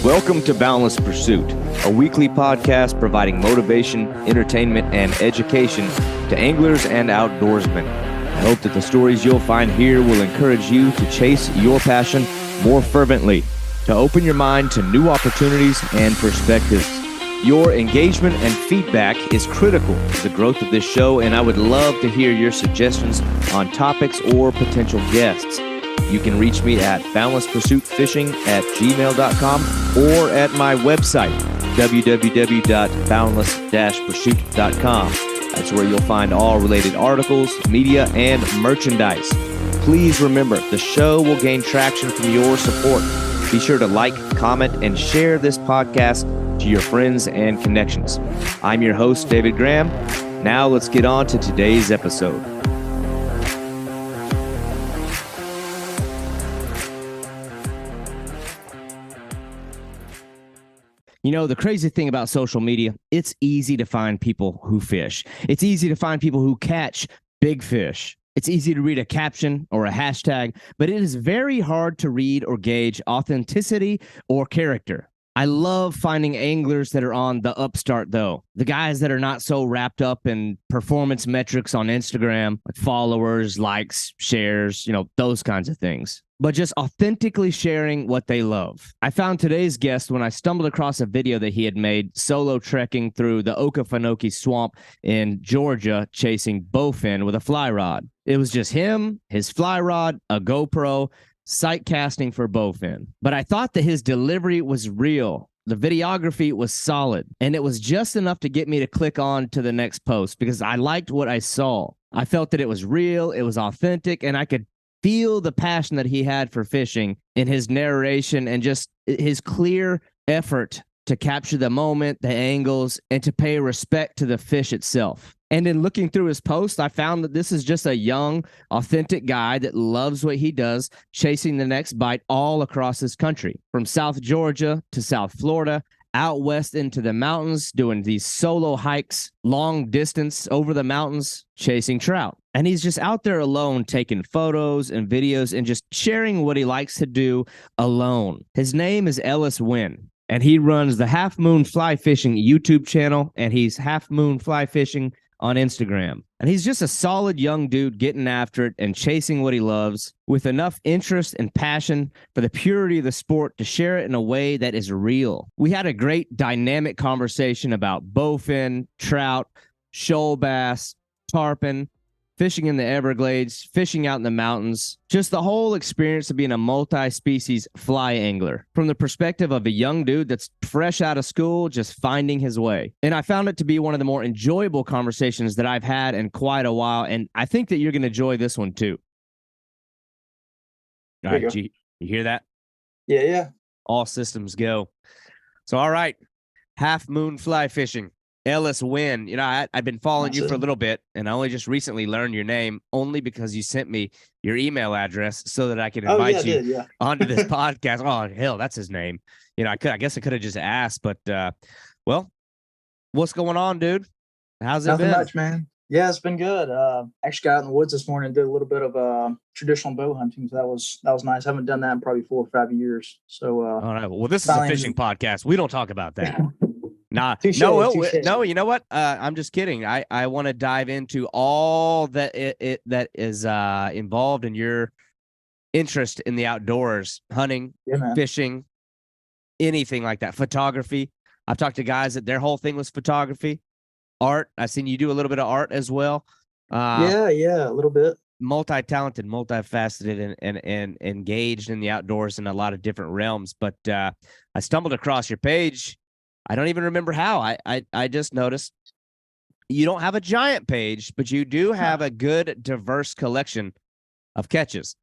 Welcome to Boundless Pursuit, a weekly podcast providing motivation, entertainment, and education to anglers and outdoorsmen. I hope that the stories you'll find here will encourage you to chase your passion more fervently, to open your mind to new opportunities and perspectives. Your engagement and feedback is critical to the growth of this show, and I would love to hear your suggestions on topics or potential guests. You can reach me at boundlesspursuitfishing@gmail.com or at my website, www.boundless-pursuit.com. That's where you'll find all related articles, media, and merchandise. Please remember, the show will gain traction from your support. Be sure to like, comment, and share this podcast to your friends and connections. I'm your host, David Graham. Now let's get on to today's episode. You know, the crazy thing about social media, it's easy to find people who fish. It's easy to find people who catch big fish. It's easy to read a caption or a hashtag, but it is very hard to read or gauge authenticity or character. I love finding anglers that are on the upstart, though. The guys that are not so wrapped up in performance metrics on Instagram, like followers, likes, shares, those kinds of things, but just authentically sharing what they love. I found today's guest when I stumbled across a video that he had made solo trekking through the Okefenokee Swamp in Georgia, chasing bowfin with a fly rod. It was just him, his fly rod, a GoPro, sight casting for bowfin. But I thought that his delivery was real. The videography was solid, and it was just enough to get me to click on to the next post because I liked what I saw. I felt that it was real, it was authentic, and I could feel the passion that he had for fishing in his narration and just his clear effort to capture the moment, the angles, and to pay respect to the fish itself. And in looking through his post, I found that this is just a young, authentic guy that loves what he does, chasing the next bite all across this country, from South Georgia to South Florida, out west into the mountains, doing these solo hikes, long distance over the mountains, chasing trout. And he's just out there alone, taking photos and videos and just sharing what he likes to do alone. His name is Ellis Wynn, and he runs the Halfmoon Fly Fishing YouTube channel, and he's Halfmoon Fly Fishing on Instagram. And he's just a solid young dude getting after it and chasing what he loves with enough interest and passion for the purity of the sport to share it in a way that is real. We had a great dynamic conversation about bowfin, trout, shoal bass, tarpon, fishing in the Everglades, fishing out in the mountains, just the whole experience of being a multi-species fly angler from the perspective of a young dude that's fresh out of school, just finding his way. And I found it to be one of the more enjoyable conversations that I've had in quite a while, and I think that you're going to enjoy this one too. All right, you hear that? Yeah. All systems go. So, all right, Halfmoon Fly Fishing. Ellis Wynn, I've been following you for a little bit, and I only just recently learned your name only because you sent me your email address so that I could invite you onto this podcast. Oh, hell, that's his name. I guess I could have just asked, but, well, what's going on, dude? How's it been? Nothing much, man. Yeah, it's been good. Actually got out in the woods this morning and did a little bit of traditional bow hunting. So that was nice. I haven't done that in probably 4 or 5 years. So, all right. Well, this is a fishing podcast. We don't talk about that. Nah, touché. No, you know what? I'm just kidding. I want to dive into all that that is involved in your interest in the outdoors, hunting, fishing, anything like that. Photography. I've talked to guys that their whole thing was photography, art. I've seen you do a little bit of art as well. Yeah, a little bit. Multi-talented, multifaceted, and engaged in the outdoors in a lot of different realms. But I stumbled across your page. I don't even remember how. I just noticed you don't have a giant page, but you do have a good, diverse collection of catches.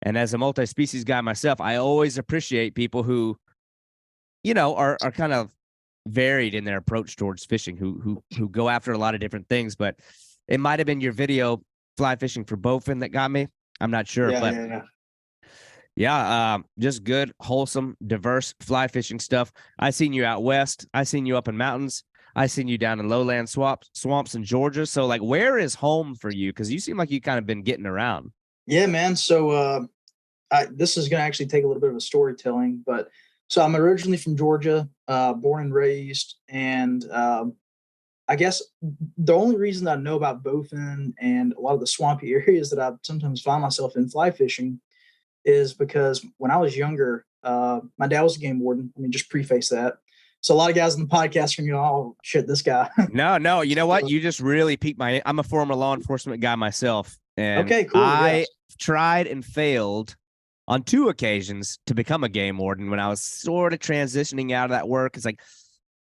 And as a multi-species guy myself, I always appreciate people who, are kind of varied in their approach towards fishing, who go after a lot of different things. But it might have been your video, Fly Fishing for Bowfin, that got me. I'm not sure. Yeah, just good, wholesome, diverse fly fishing stuff. I seen you out west. I seen you up in mountains. I seen you down in lowland swamps in Georgia. So, like, where is home for you? Because you seem like you kind of been getting around. Yeah, man. So this is going to actually take a little bit of a storytelling, but So I'm originally from Georgia, born and raised, and I guess the only reason I know about bowfin and a lot of the swampy areas that I sometimes find myself in fly fishing is because when I was younger, my dad was a game warden. Let me just preface that. So a lot of guys on the podcast are going to go, oh, shit, this guy. No. You know what? You just really piqued my. I'm a former law enforcement guy myself, and okay, cool. I tried and failed on 2 occasions to become a game warden when I was sort of transitioning out of that work. It's like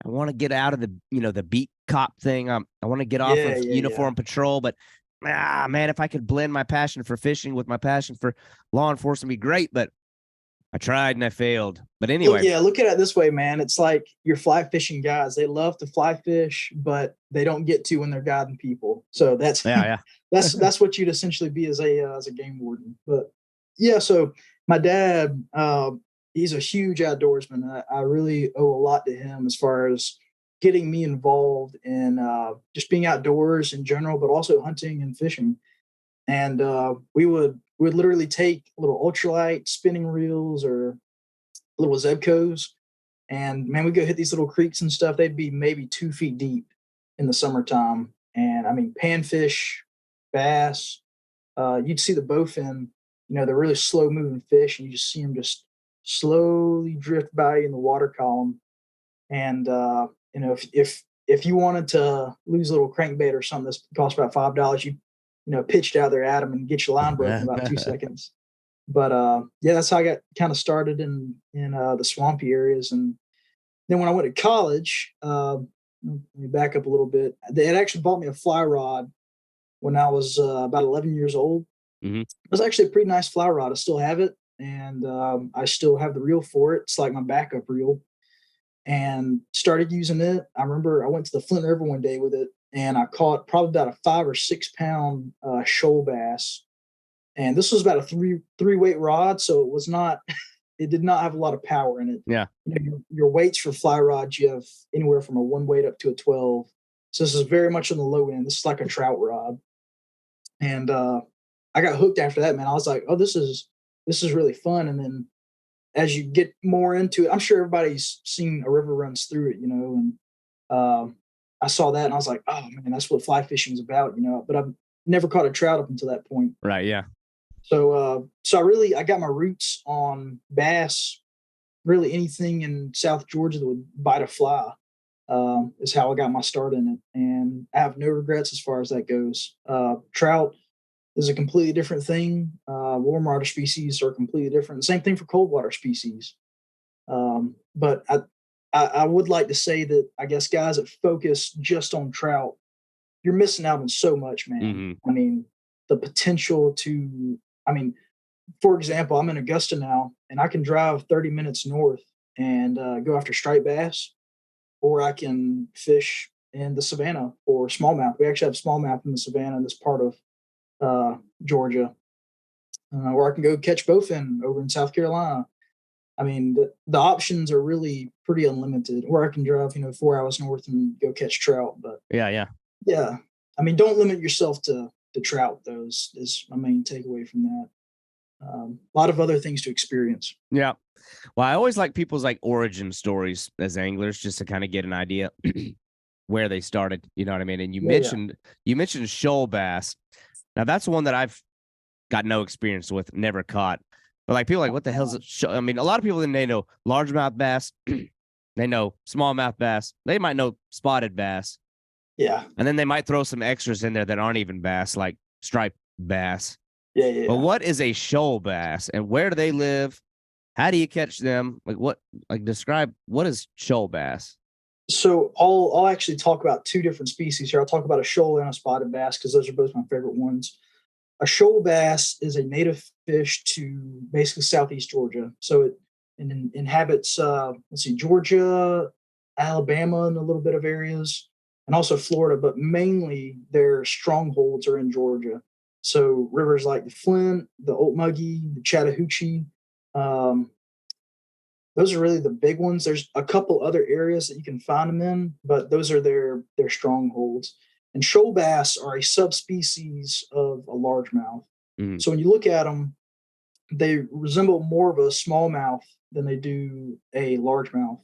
I want to get out of the beat cop thing. I want to get off of uniform patrol, but man, if I could blend my passion for fishing with my passion for law enforcement, it'd be great. But I tried and I failed. But anyway. Look at it this way, man. It's like your fly fishing guys. They love to fly fish, but they don't get to when they're guiding people. So that's that's what you'd essentially be as a game warden. But yeah, so my dad, he's a huge outdoorsman. I really owe a lot to him as far as getting me involved in just being outdoors in general, but also hunting and fishing. And we would literally take little ultralight spinning reels or little Zebcos, and man, we go hit these little creeks and stuff. They'd be maybe 2 feet deep in the summertime, and I mean panfish, bass. You'd see the bowfin. They're really slow moving fish, and you just see them just slowly drift by in the water column. And if you wanted to lose a little crankbait or something that costs about $5, you pitched out there at them and get your line broken in about 2 seconds. But that's how I got kind of started in the swampy areas. And then when I went to college, let me back up a little bit. They had actually bought me a fly rod when I was about 11 years old. Mm-hmm. It was actually a pretty nice fly rod. I still have it, and I still have the reel for it. It's like my backup reel. And started using it. I remember I went to the Flint River one day with it, and I caught probably about a 5 or 6 pound shoal bass. And this was about a three weight rod, so it did not have a lot of power in it. Yeah. Your weights for fly rods, you have anywhere from a 1 weight up to a 12. So this is very much on the low end. This is like a trout rod. And I got hooked after that, man. I was like, oh, this is really fun. And then as you get more into it, I'm sure everybody's seen a river runs through it, and I saw that and I was like, oh man, that's what fly fishing is about, but I've never caught a trout up until that point. Right. Yeah. So I got my roots on bass, really anything in South Georgia that would bite a fly, is how I got my start in it. And I have no regrets as far as that goes. Trout is a completely different thing. Warm water species are completely different. Same thing for cold water species. But I would like to say that I guess guys that focus just on trout, you're missing out on so much, man. Mm-hmm. I mean, the potential for example, I'm in Augusta now, and I can drive 30 minutes north and go after striped bass, or I can fish in the Savannah for smallmouth. We actually have smallmouth in the Savannah in this part of Georgia, or I can go catch bowfin over in South Carolina. I mean, the options are really pretty unlimited. Or I can drive, 4 hours north and go catch trout. But yeah. I mean, don't limit yourself to trout. Though is my main takeaway from that. A lot of other things to experience. Yeah. Well, I always like people's origin stories as anglers, just to kind of get an idea where they started. You know what I mean? And you mentioned shoal bass. Now that's one that I've got no experience with, never caught. But people are like, what the hell's it? I mean, a lot of people, they know largemouth bass, they know smallmouth bass, they might know spotted bass. Yeah. And then they might throw some extras in there that aren't even bass, like striped bass. Yeah. But what is a shoal bass, and where do they live? How do you catch them? Describe what is shoal bass? So I'll actually talk about 2 different species here. I'll talk about a shoal and a spotted bass because those are both my favorite ones. A shoal bass is a native fish to basically southeast Georgia. So it inhabits, Georgia, Alabama, and a little bit of areas, and also Florida, but mainly their strongholds are in Georgia. So rivers like the Flint, the Ocmulgee, the Chattahoochee, those are really the big ones. There's a couple other areas that you can find them in, but those are their strongholds. And shoal bass are a subspecies of a largemouth. Mm. So when you look at them, they resemble more of a smallmouth than they do a largemouth.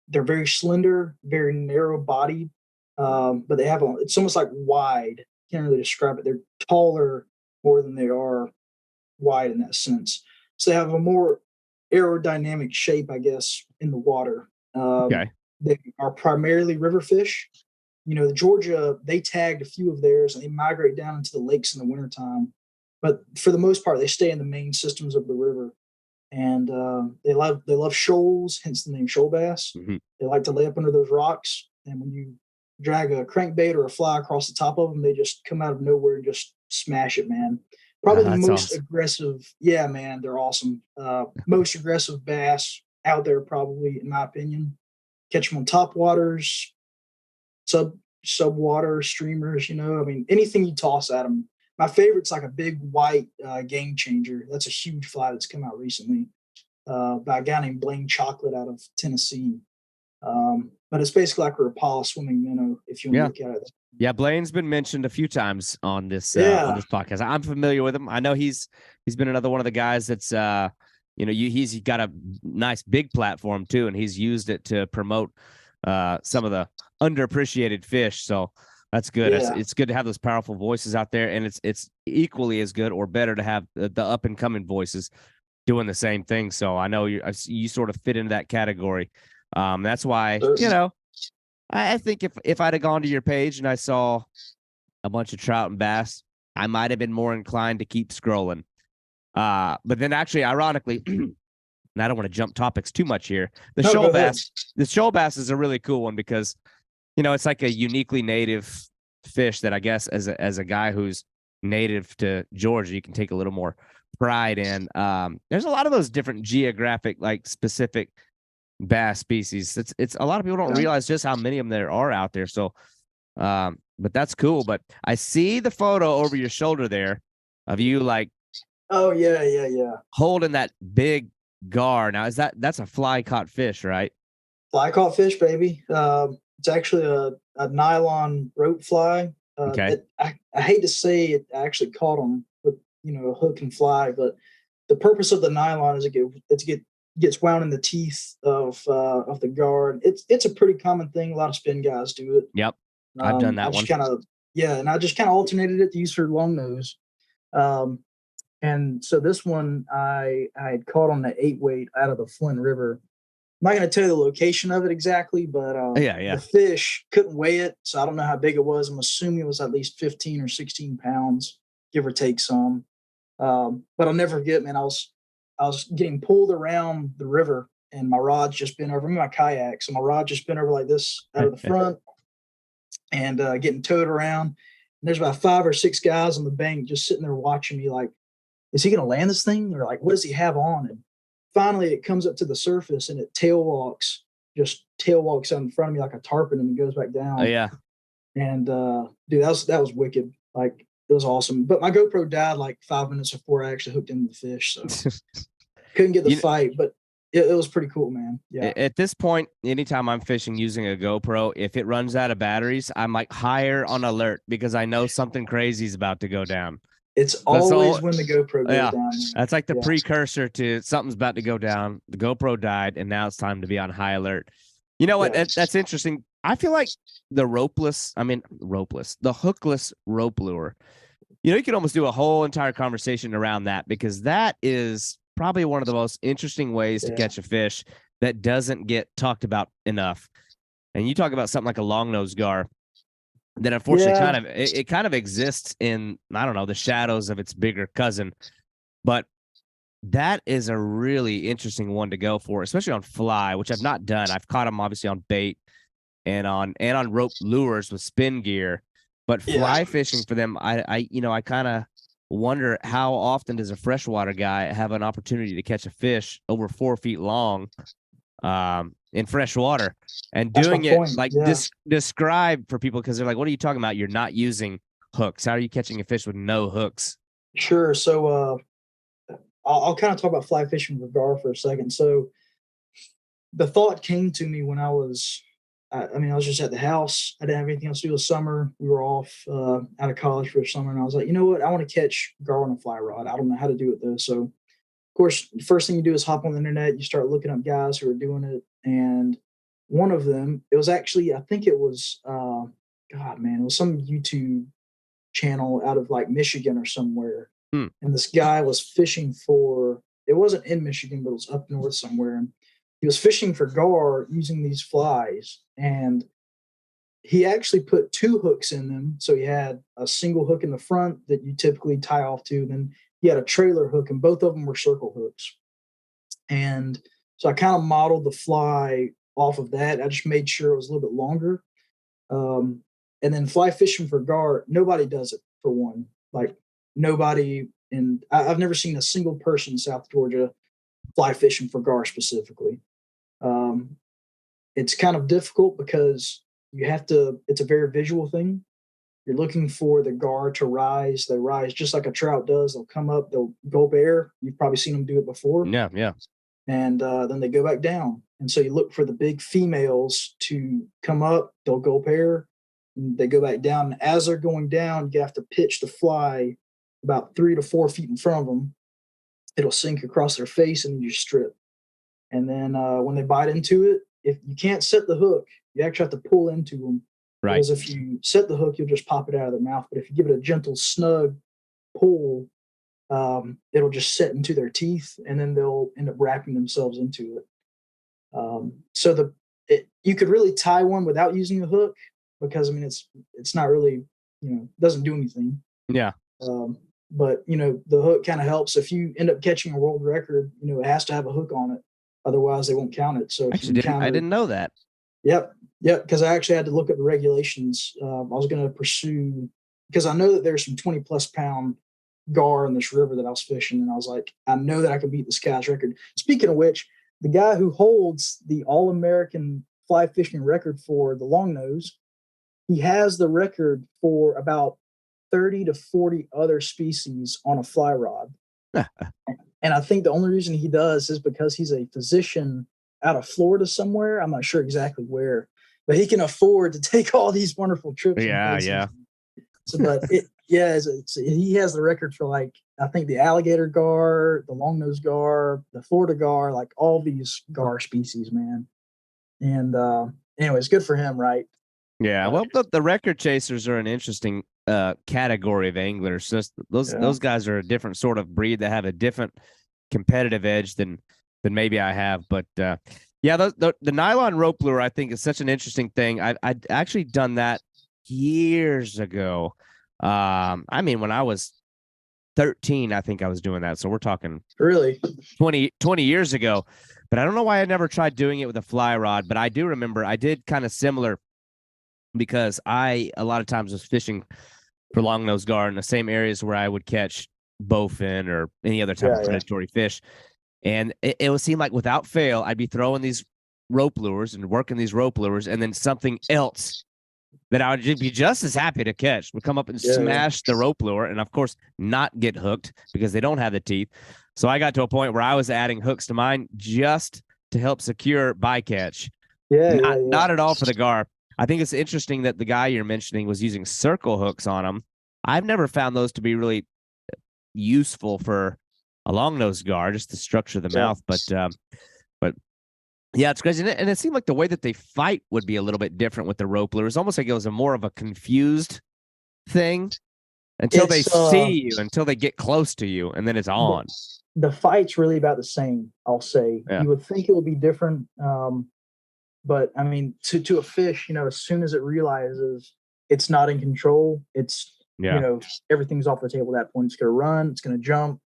They're very slender, very narrow bodied, but they have it's almost like wide. Can't really describe it. They're taller more than they are wide in that sense. So they have a more aerodynamic shape, I guess, in the water. Okay. They are primarily river fish. The Georgia, they tagged a few of theirs and they migrate down into the lakes in the wintertime. But for the most part, they stay in the main systems of the river. And they love shoals, hence the name shoal bass. Mm-hmm. They like to lay up under those rocks. And when you drag a crankbait or a fly across the top of them, they just come out of nowhere and just smash it, man. Probably the most awesome. Aggressive. Yeah, man, they're awesome. Most aggressive bass out there, probably, in my opinion. Catch them on top waters, subwater streamers. I mean, anything you toss at them. My favorite's like a big white game changer. That's a huge fly that's come out recently by a guy named Blaine Chocolate out of Tennessee. But it's basically like a Rapala swimming minnow, if you want to look at it. Yeah, Blaine's been mentioned a few times on this podcast. I'm familiar with him. I know he's been another one of the guys that's he's got a nice big platform too, and he's used it to promote some of the underappreciated fish. So that's good. Yeah. It's good to have those powerful voices out there, and it's equally as good or better to have the up and coming voices doing the same thing. So I know you sort of fit into that category. That's why I think if I'd have gone to your page and I saw a bunch of trout and bass, I might have been more inclined to keep scrolling. But then actually, ironically, and I don't want to jump topics too much here. The shoal bass is a really cool one because it's like a uniquely native fish that I guess as a guy who's native to Georgia, you can take a little more pride in. There's a lot of those different geographic, like specific bass species. It's a lot of people don't realize just how many of them there are out there. So, but that's cool. But I see the photo over your shoulder there of you like, oh yeah, holding that big gar. Now that's a fly caught fish, right? Fly caught fish, baby. It's actually a nylon rope fly. Okay. I hate to say it, I actually caught them with a hook and fly, but the purpose of the nylon is it gets wound in the teeth of the guard. It's a pretty common thing. A lot of spin guys do it. Yep, I've done that one. And I just kind of alternated it to use for long nose. And so this one I had caught on the 8-weight out of the Flint River. I'm not going to tell you the location of it exactly, but the fish couldn't weigh it, so I don't know how big it was. I'm assuming it was at least 15 or 16 pounds, give or take some. But I'll never forget, man. I was getting pulled around the river, and my rod's just bent over. I'm in my kayak, so my rod just bent over like this out of the front, and getting towed around. And there's about 5 or 6 guys on the bank just sitting there watching me, like, is he going to land this thing? Or like, what does he have on? And finally, it comes up to the surface, and it tail walks out in front of me like a tarpon, and it goes back down. Oh yeah. And dude, that was wicked. Like, it was awesome. But my GoPro died like 5 minutes before I actually hooked into the fish, so couldn't get the fight. But it was pretty cool, man. Yeah. At this point, anytime I'm fishing using a GoPro, if it runs out of batteries, I'm like higher on alert because I know something crazy is about to go down. It's always when the GoPro goes down. That's like the precursor to something's about to go down. The GoPro died, and now it's time to be on high alert. You know what? That's interesting. I feel like the hookless rope lure. You could almost do a whole entire conversation around that because that is probably one of the most interesting ways to catch a fish that doesn't get talked about enough. And you talk about something like a longnose gar that unfortunately it kind of exists in, I don't know, the shadows of its bigger cousin. But that is a really interesting one to go for, especially on fly, which I've not done. I've caught them obviously on bait and on rope lures with spin gear, but fly fishing for them, I kind of wonder how often does a freshwater guy have an opportunity to catch a fish over 4 feet long in fresh water and doing it point. Like describe for people, because they're like, what are you talking about? You're not using hooks. How are you catching a fish with no hooks? Sure. So I'll kind of talk about fly fishing with gar for a second. So the thought came to me when I was just at the house. I didn't have anything else to do this summer. We were off out of college for the summer, and I was like, you know what? I want to catch gar on a fly rod. I don't know how to do it though. So course, the first thing you do is hop on the internet. You start looking up guys who are doing it. And one of them, it was actually, I think it was, God, man, it was some YouTube channel out of like Michigan or somewhere. And this guy was fishing for, it wasn't in Michigan, but it was up north somewhere. And he was fishing for gar using these flies. And he actually put 2 hooks in them. So he had a single hook in the front that you typically tie off to. Then he had a trailer hook, and both of them were circle hooks. And so I kind of modeled the fly off of that. I just made sure it was a little bit longer. And then fly fishing for gar, nobody does it, for one. Like, nobody, and I've never seen a single person in South Georgia fly fishing for gar specifically. It's kind of difficult because you have to, it's a very visual thing. You're looking for the gar to rise. They rise just like a trout does. They'll come up, they'll gulp air. You've probably seen them do it before. Yeah, yeah. And then they go back down. And so you look for the big females to come up, they'll gulp air, and they go back down. And as they're going down, you have to pitch the fly about 3 to 4 feet in front of them. It'll sink across their face, and you just strip. And then when they bite into it, if you can't set the hook, you actually have to pull into them. Right. Because if you set the hook, you'll just pop it out of their mouth. But if you give it a gentle, snug pull, it'll just set into their teeth, and then they'll end up wrapping themselves into it. So you could really tie one without using a hook, because, I mean, it's not really, doesn't do anything. Yeah. But, the hook kind of helps. If you end up catching a world record, it has to have a hook on it. Otherwise, they won't count it. So if I didn't know that. Yep. Because I actually had to look up the regulations. I was going to pursue, because I know that there's some 20+ pound gar in this river that I was fishing. And I was like, I know that I can beat this guy's record. Speaking of which, the guy who holds the All-American fly fishing record for the longnose, he has the record for about 30 to 40 other species on a fly rod. And I think the only reason he does is because he's a physician out of Florida somewhere. I'm not sure exactly where, but he can afford to take all these wonderful trips. Yeah, yeah. So, but he has the record for, like, I think the alligator gar, the longnose gar, the Florida gar, like all these gar species, man. And anyways, good for him, right? Yeah. Well, the record chasers are an interesting category of anglers. Just those guys are a different sort of breed that have a different competitive edge than maybe I have. But the nylon rope lure, I think, is such an interesting thing. I'd actually done that years ago. I mean, when I was 13, I think I was doing that. So we're talking really 20 years ago. But I don't know why I never tried doing it with a fly rod. But I do remember I did kind of similar, because a lot of times was fishing for longnose gar in the same areas where I would catch bowfin or any other type of predatory fish. And it would seem like without fail, I'd be throwing these rope lures and working these rope lures, and then something else that I would be just as happy to catch would come up and smash the rope lure, and of course not get hooked because they don't have the teeth. So I got to a point where I was adding hooks to mine just to help secure bycatch. Not at all for the gar. I think it's interesting that the guy you're mentioning was using circle hooks on them. I've never found those to be really useful for a longnose gar, just to structure the mouth. But yeah, it's crazy. And it seemed like the way that they fight would be a little bit different with the rope lure. It's almost like it was more of a confused thing until they see you, until they get close to you, and then it's on. The fight's really about the same, I'll say. Yeah. You would think it would be different. But I mean, to a fish, as soon as it realizes it's not in control, it's, everything's off the table at that point. It's going to run, it's going to jump,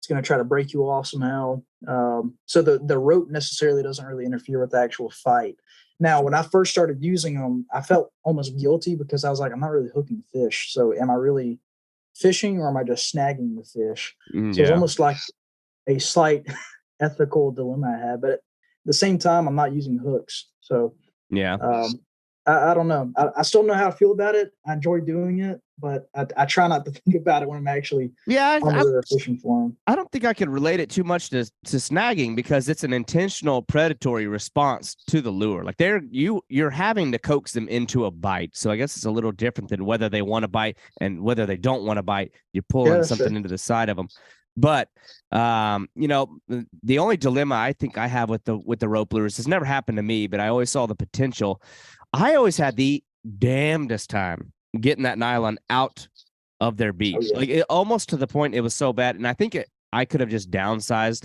it's going to try to break you off somehow. So the rope necessarily doesn't really interfere with the actual fight. Now, when I first started using them, I felt almost guilty because I was like, I'm not really hooking fish. So am I really fishing, or am I just snagging the fish? So it's almost like a slight ethical dilemma I had. But at the same time, I'm not using hooks. So I don't know. I still know how I feel about it. I enjoy doing it, but I try not to think about it when I'm actually fishing for them. I don't think I could relate it too much to snagging, because it's an intentional predatory response to the lure. Like you're having to coax them into a bite. So I guess it's a little different than whether they want to bite and whether they don't want to bite. You're pulling something into the side of them. But the only dilemma I think I have with the rope lures has never happened to me, but I always saw the potential. I always had the damnedest time getting that nylon out of their beak, like almost to the point it was so bad. And I think I could have just downsized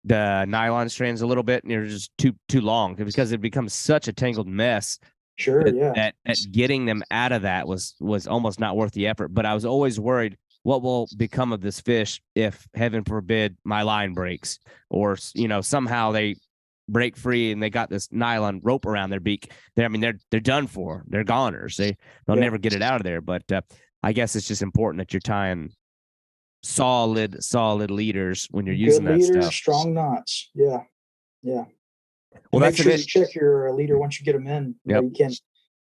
the nylon strands a little bit, and they're just too long because it becomes such a tangled mess. Sure, that getting them out of that was almost not worth the effort. But I was always worried, what will become of this fish if, heaven forbid, my line breaks, or somehow they break free and they got this nylon rope around their beak. They're done for. They're goners. They'll never get it out of there. But I guess it's just important that you're tying solid leaders when you're using that stuff. Strong knots. Yeah. Well, make sure you check your leader once you get them in. You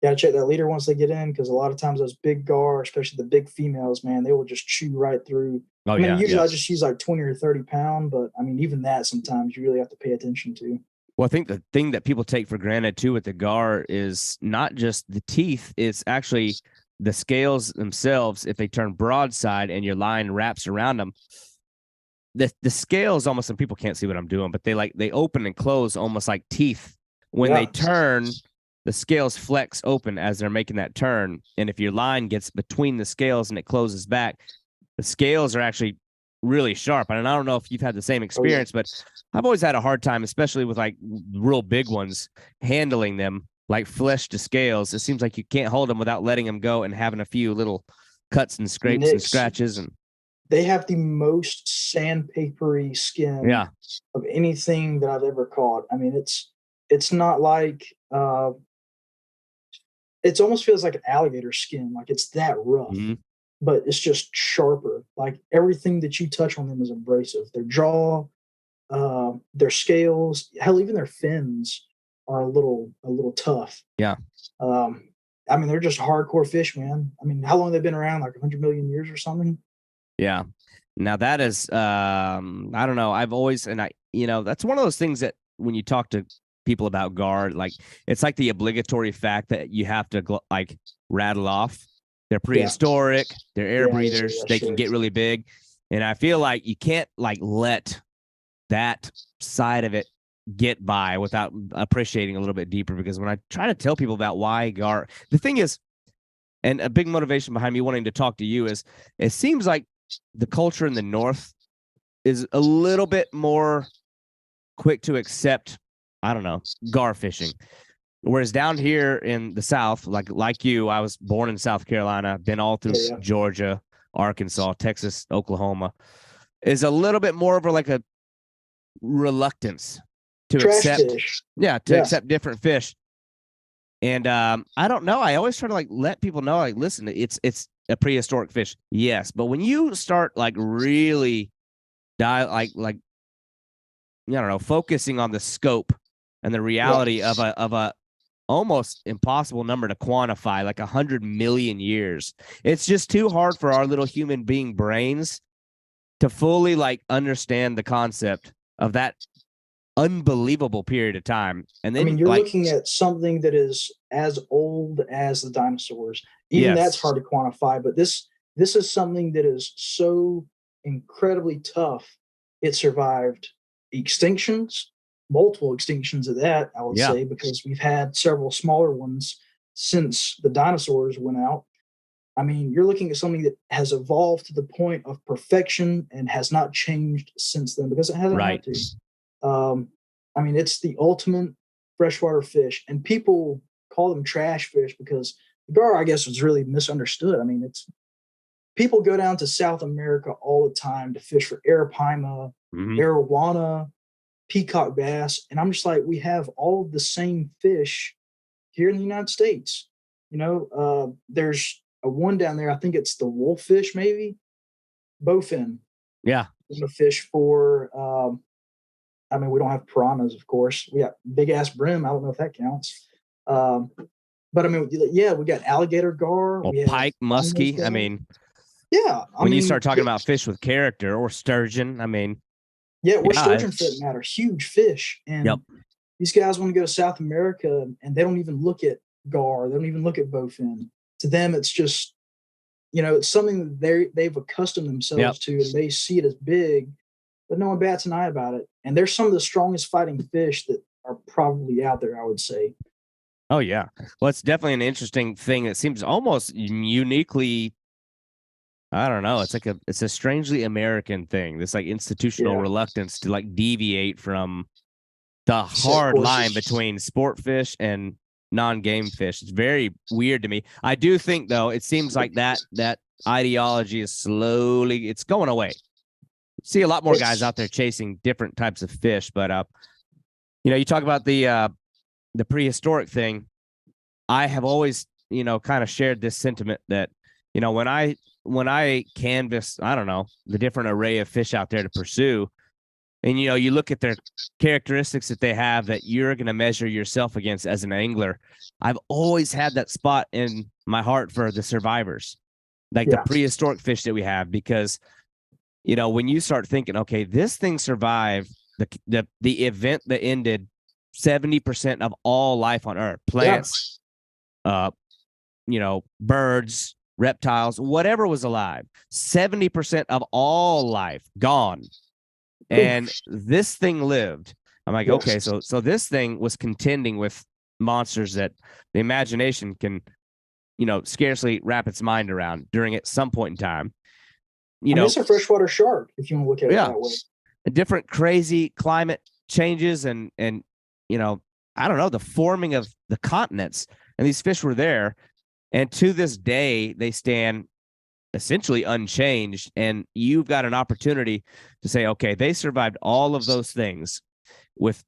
got to check that leader once they get in, because a lot of times those big gar, especially the big females, man, they will just chew right through. Usually I just use like 20 or 30 pound, but even that sometimes you really have to pay attention to. Well, I think the thing that people take for granted too with the gar is not just the teeth, it's actually the scales themselves. If they turn broadside and your line wraps around them, the scales almost, and people can't see what I'm doing, but they open and close almost like teeth. When they turn, the scales flex open as they're making that turn. And if your line gets between the scales and it closes back, the scales are actually really sharp. And I don't know if you've had the same experience, but I've always had a hard time, especially with like real big ones, handling them like flesh to scales. It seems like you can't hold them without letting them go and having a few little cuts and scrapes and scratches. And they have the most sandpapery skin of anything that I've ever caught. It's not like it almost feels like an alligator skin, like it's that rough, but it's just sharper. Like everything that you touch on them is abrasive. Their jaw, their scales, hell, even their fins are a little tough. Yeah. They're just hardcore fish, man. How long have they been around? Like 100 million years or something? Yeah. Now that is, I don't know. I've always, that's one of those things that when you talk to people about gar, like it's like the obligatory fact that you have to rattle off. They're prehistoric. They're air breathers. They can get really big. And I feel like you can't let that side of it get by without appreciating a little bit deeper, because when I try to tell people about why gar, the thing is, and a big motivation behind me wanting to talk to you is, it seems like the culture in the North is a little bit more quick to accept, I don't know, gar fishing. Whereas down here in the South, like you, I was born in South Carolina, been all through Georgia, Arkansas, Texas, Oklahoma, is a little bit more of a reluctance to accept different fish. And I don't know. I always try to let people know, listen, it's a prehistoric fish, yes, but when you start really focusing on the scope and the reality of a almost impossible number to quantify, like 100 million years, it's just too hard for our little human being brains to fully understand the concept of that unbelievable period of time. And then you're looking at something that is as old as the dinosaurs. Even that's hard to quantify, but this is something that is so incredibly tough. It survived extinctions, multiple extinctions of that, I would say, because we've had several smaller ones since the dinosaurs went out. You're looking at something that has evolved to the point of perfection and has not changed since then, because it hasn't had to. It's the ultimate freshwater fish, and people call them trash fish because gar, I guess, was really misunderstood. People go down to South America all the time to fish for arapaima, arowana, peacock bass, and I'm just like, we have all of the same fish here in the United States. There's a one down there, I think it's the wolffish, maybe bowfin. Yeah, a fish for. We don't have piranhas, of course. We got big ass brim. I don't know if that counts. But we got alligator gar. We have pike, muskie. When you start talking about fish with character, or sturgeon, sturgeon for that matter, huge fish. And these guys want to go to South America, and they don't even look at gar. They don't even look at bowfin. To them, it's just it's something that they've accustomed themselves to, and they see it as big, but no one bats an eye about it. And they're some of the strongest fighting fish that are probably out there, I would say. Oh yeah. Well, it's definitely an interesting thing. It seems almost uniquely, I don't know. It's a strangely American thing. This like institutional reluctance to like deviate from the hard line between sport fish and non-game fish. It's very weird to me. I do think though, it seems like that ideology is slowly, it's going away. See a lot more guys out there chasing different types of fish, but you talk about the prehistoric thing. I have always, kind of shared this sentiment that, when I canvass, I don't know, the different array of fish out there to pursue, and, you look at their characteristics that they have that you're going to measure yourself against as an angler. I've always had that spot in my heart for the survivors, like the prehistoric fish that we have, because, when you start thinking, okay, this thing survived the event that ended 70% of all life on Earth, plants, birds, reptiles, whatever was alive, 70% of all life gone. And this thing lived. I'm like, okay, so this thing was contending with monsters that the imagination can, scarcely wrap its mind around during at some point in time. It's a freshwater shark, if you want to look at it that way. Different crazy climate changes and I don't know, the forming of the continents, and these fish were there. And to this day, they stand essentially unchanged. And you've got an opportunity to say, okay, they survived all of those things with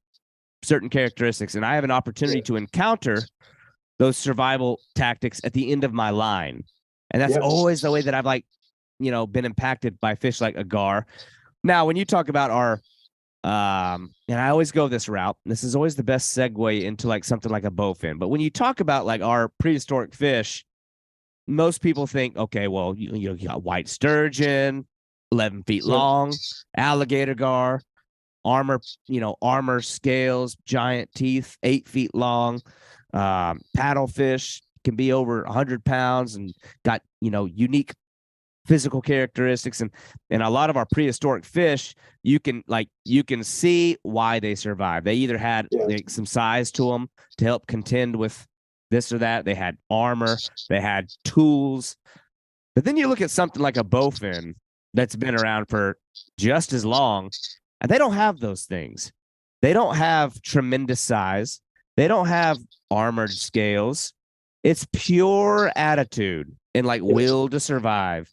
certain characteristics. And I have an opportunity to encounter those survival tactics at the end of my line. And that's always the way that I've been impacted by fish like agar. Now, when you talk about our, and I always go this route, this is always the best segue into like something like a bowfin. But when you talk about like our prehistoric fish, most people think, okay, well, you got white sturgeon, 11 feet long, alligator gar, armor scales, giant teeth, 8 feet long, paddlefish can be over 100 pounds and got, unique physical characteristics. And a lot of our prehistoric fish, you can see why they survived. They either had some size to them to help contend with this or that. They had armor, they had tools. But then you look at something like a bowfin that's been around for just as long, and they don't have those things. They don't have tremendous size. They don't have armored scales. It's pure attitude and will to survive.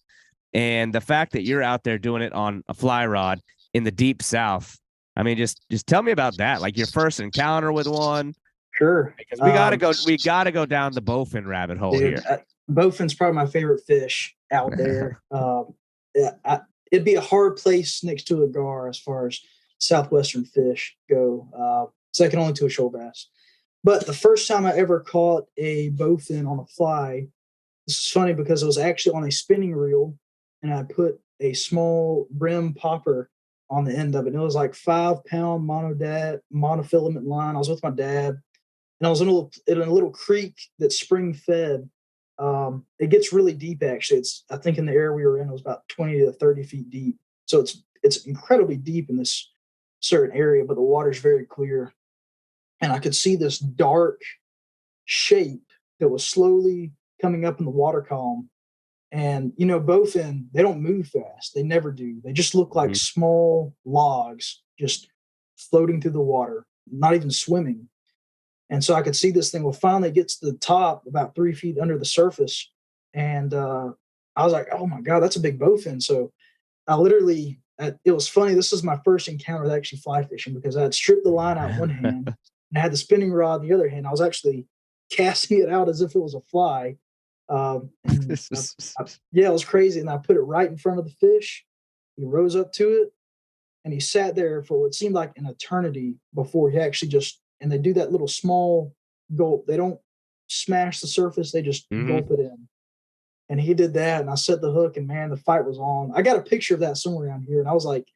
And the fact that you're out there doing it on a fly rod in the deep South, I mean, just tell me about that. Like your first encounter with one. Sure. Because we gotta go down the bowfin rabbit hole here. Bowfin's probably my favorite fish out there. It'd be a hard place next to a gar as far as southwestern fish go. Second only to a shoal bass. But the first time I ever caught a bowfin on a fly, this is funny because it was actually on a spinning reel, and I put a small brim popper on the end of it. And it was like 5-pound monofilament line. I was with my dad, and I was in a little creek that's spring fed. It gets really deep, actually. I think in the area we were in, it was about 20 to 30 feet deep. So it's incredibly deep in this certain area, but the water's very clear. And I could see this dark shape that was slowly coming up in the water column. And, bowfin, they don't move fast. They never do. They just look like small logs just floating through the water, not even swimming. And so I could see this thing will finally get to the top about 3 feet under the surface. And I was like, oh my God, that's a big bowfin. So I literally, it was funny. This was my first encounter with actually fly fishing, because I had stripped the line out one hand and I had the spinning rod in the other hand. I was actually casting it out as if it was a fly. It was crazy. And I put it right in front of the fish. He rose up to it and he sat there for what seemed like an eternity before he actually and they do that little small gulp. They don't smash the surface. They just gulp it in. And he did that. And I set the hook, and man, the fight was on. I got a picture of that somewhere around here. And I was like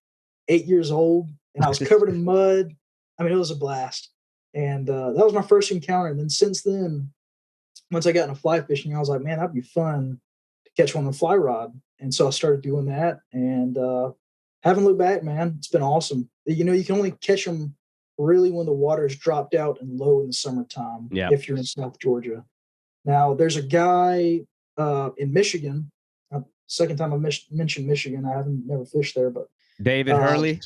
8 years old, and I was covered in mud. I mean, it was a blast. And that was my first encounter. And then since then, once I got into fly fishing, I was like, man, that'd be fun to catch one on a fly rod. And so I started doing that, and haven't looked back, man. It's been awesome. You know, you can only catch them really when the water's dropped out and low in the summertime, if you're in South Georgia. Now, there's a guy in Michigan. Second time I mentioned Michigan. I haven't never fished there, but David Hurley.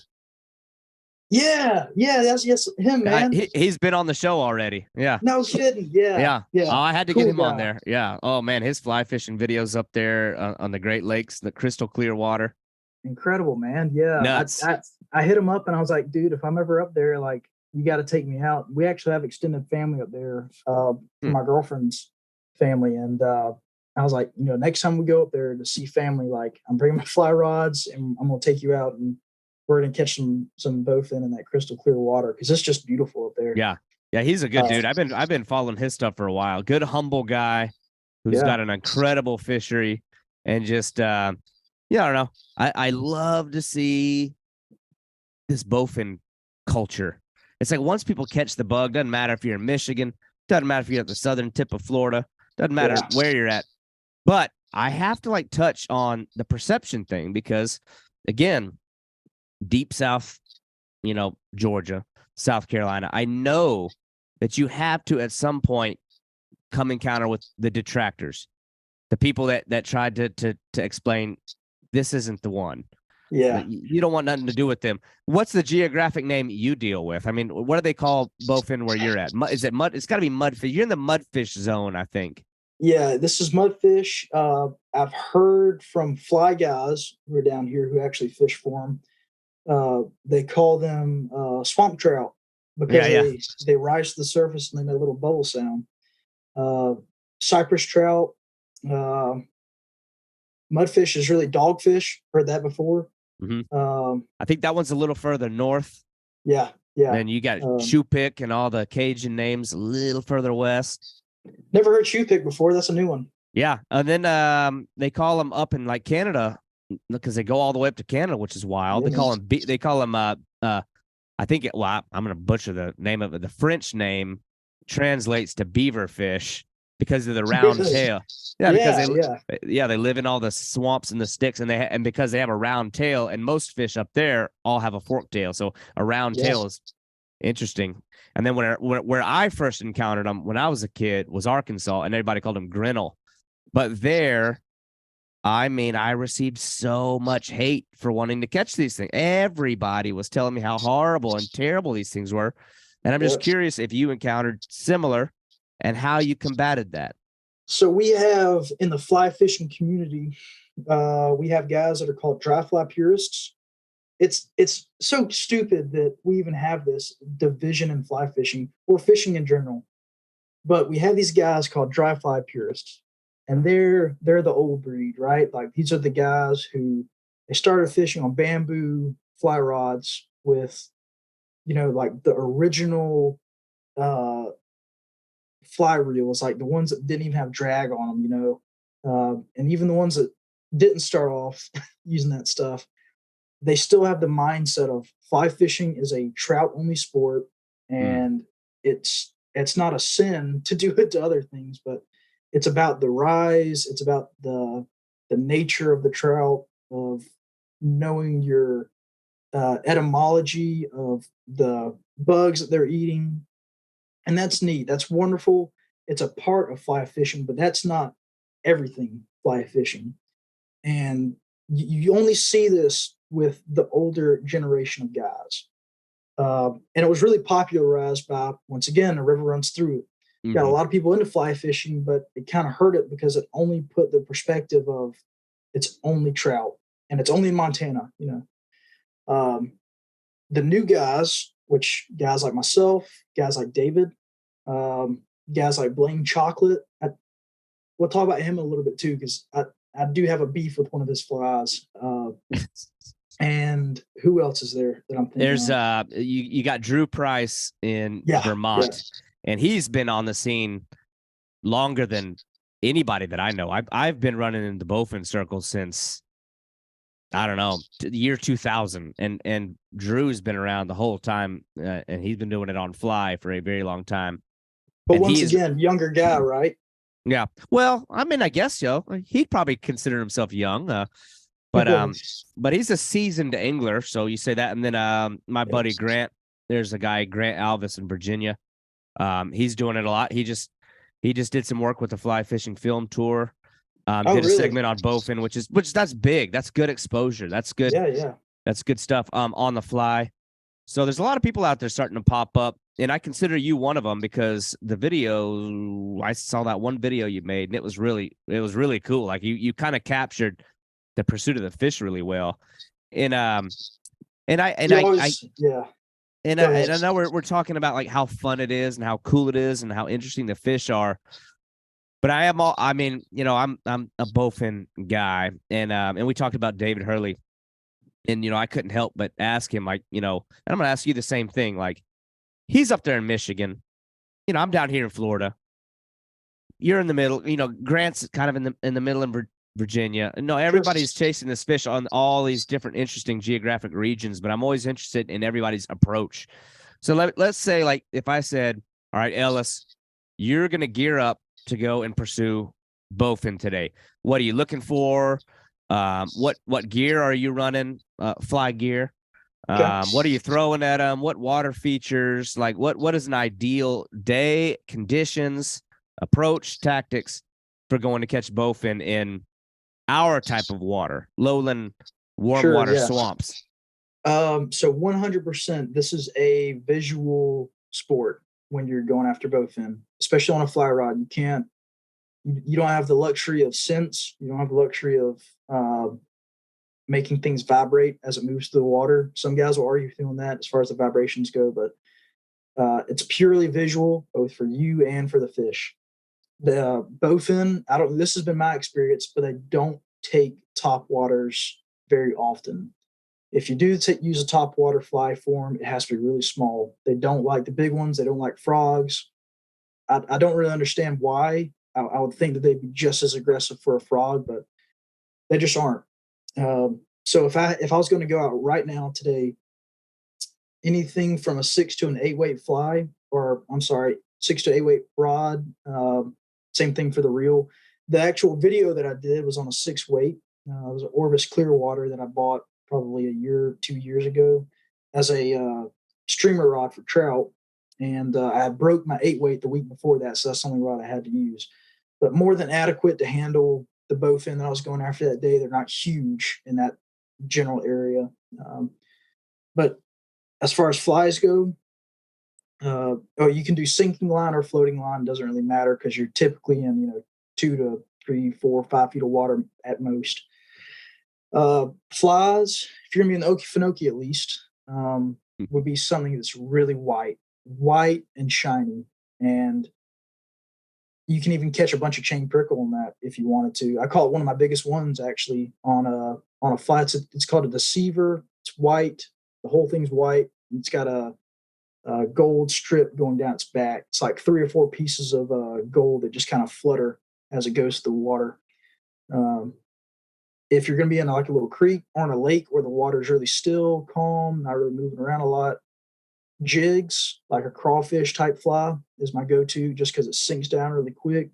Yeah, yes, him, man. He's been on the show already. Yeah. No kidding. Yeah. Oh, I had to get him on there. Yeah. Oh man, his fly fishing videos up there on the Great Lakes, the crystal clear water. Incredible, man. Yeah. Nuts. I hit him up and I was like, dude, if I'm ever up there, like, you got to take me out. We actually have extended family up there for my girlfriend's family, and I was like, you know, next time we go up there to see family, like, I'm bringing my fly rods and I'm gonna take you out and we're gonna catch some bowfin in that crystal clear water, because it's just beautiful up there. Yeah, he's a good dude. I've been following his stuff for a while. Good, humble guy who's got an incredible fishery, and just I don't know. I love to see this bowfin culture. It's like once people catch the bug, doesn't matter if you're in Michigan, doesn't matter if you're at the southern tip of Florida, doesn't matter where you're at. But I have to like touch on the perception thing, because again, deep South, you know, Georgia, South Carolina, I know that you have to at some point come encounter with the detractors, the people that tried to explain this isn't the one. Yeah. You don't want nothing to do with them. What's the geographic name you deal with? I mean, what do they call bowfin where you're at? Is it mud? It's got to be mudfish. You're in the mudfish zone, I think. Yeah, this is mudfish. I've heard from fly guys who are down here who actually fish for them. They call them swamp trout, because they rise to the surface and they make a little bubble sound. Cypress trout. Mudfish is really dogfish. Heard that before. Mm-hmm. I think that one's a little further north. Yeah. And you got shoepick and all the Cajun names a little further west. Never heard shoepick before. That's a new one. Yeah, and then they call them up in like Canada, because they go all the way up to Canada, which is wild. Yes. They call them I think I'm going to butcher the name of it. The French name translates to beaver fish because of the round tail. Yeah, because they live in all the swamps and the sticks, and because they have a round tail, and most fish up there all have a forked tail, so a round tail is interesting. And then where I first encountered them when I was a kid was Arkansas, and everybody called them grinnell. But there, I mean, I received so much hate for wanting to catch these things. Everybody was telling me how horrible and terrible these things were. And I'm just curious if you encountered similar and how you combated that. So we have, in the fly fishing community, we have guys that are called dry fly purists. It's so stupid that we even have this division in fly fishing, or fishing in general. But we have these guys called dry fly purists, and they're the old breed, right? Like, these are the guys who they started fishing on bamboo fly rods with, you know, like the original fly reels, like the ones that didn't even have drag on them, you know, and even the ones that didn't start off using that stuff. They still have the mindset of fly fishing is a trout only sport, and it's not a sin to do it to other things, but it's about the rise. It's about the nature of the trout, of knowing your etymology of the bugs that they're eating. And that's neat. That's wonderful. It's a part of fly fishing, but that's not everything fly fishing. And you only see this with the older generation of guys. And it was really popularized by, once again, the river runs through it. Got a lot of people into fly fishing, but it kind of hurt it because it only put the perspective of it's only trout and it's only in Montana, you know. The new guys, which guys like myself, guys like David, guys like Blaine Chocolate, we'll talk about him a little bit too, because I do have a beef with one of his flies. And who else is there that I'm thinking? There's you got Drew Price in Vermont, and he's been on the scene longer than anybody that I know. I've been running in the bowfin circle since, I don't know, the year 2000, and Drew's been around the whole time, and he's been doing it on fly for a very long time. But once again, younger guy, right? Yeah. Well, I mean, I guess so. He'd probably consider himself young, but he's a seasoned angler. So you say that, and then my buddy Grant, there's a guy Grant Alvis in Virginia. He's doing it a lot. He just did some work with the Fly Fishing Film Tour. Did a segment on bowfin, which that's big. That's good exposure. That's good. Yeah. That's good stuff. On the fly. So there's a lot of people out there starting to pop up, and I consider you one of them because the video, I saw that one video you made, and it was really cool. Like you kind of captured the pursuit of the fish really well. And I know we're talking about like how fun it is and how cool it is and how interesting the fish are. But I'm a bowfin guy, and we talked about David Hurley. And, I couldn't help but ask him, like, and I'm going to ask you the same thing. Like, he's up there in Michigan. I'm down here in Florida. You're in the middle. Grant's kind of in the middle in Virginia. No, everybody's chasing this fish on all these different interesting geographic regions, but I'm always interested in everybody's approach. So let's say, like, if I said, all right, Ellis, you're going to gear up to go and pursue bowfin today. What are you looking for? What gear are you running? Fly gear. What are you throwing at them? What water features? Like what is an ideal day, conditions, approach, tactics for going to catch bowfin in our type of water, lowland, warm water swamps? So 100%, this is a visual sport when you're going after bowfin, especially on a fly rod. You don't have the luxury of sense. You don't have the luxury of making things vibrate as it moves through the water. Some guys will argue doing that as far as the vibrations go, but it's purely visual, both for you and for the fish. The bowfin, this has been my experience, but they don't take top waters very often. If you do use a top water fly for them, it has to be really small. They don't like the big ones. They don't like frogs. I don't really understand why. I would think that they'd be just as aggressive for a frog, but they just aren't. So if I was going to go out right now today, anything from a 6 to an 8 weight fly, 6 to 8 weight rod, same thing for the reel. The actual video that I did was on a 6 weight. It was an Orvis Clearwater that I bought probably 2 years ago as a streamer rod for trout. And I broke my 8 weight the week before that, so that's the only rod I had to use. But more than adequate to handle the bowfin that I was going after that day. They're not huge in that general area. But as far as flies go, you can do sinking line or floating line. Doesn't really matter because you're typically in 2 to 3, 4, 5 feet of water at most. Flies, if you're gonna be in the Okefenokee at least, would be something that's really white and shiny, and you can even catch a bunch of chain prickle on that if you wanted to. I call it one of my biggest ones actually on a fly. It's called a deceiver. It's white. The whole thing's white. It's got a gold strip going down its back. It's like 3 or 4 pieces of gold that just kind of flutter as it goes through the water. If you're going to be in like a little creek or in a lake where the water is really still, calm, not really moving around a lot, jigs, like a crawfish type fly, is my go-to just because it sinks down really quick.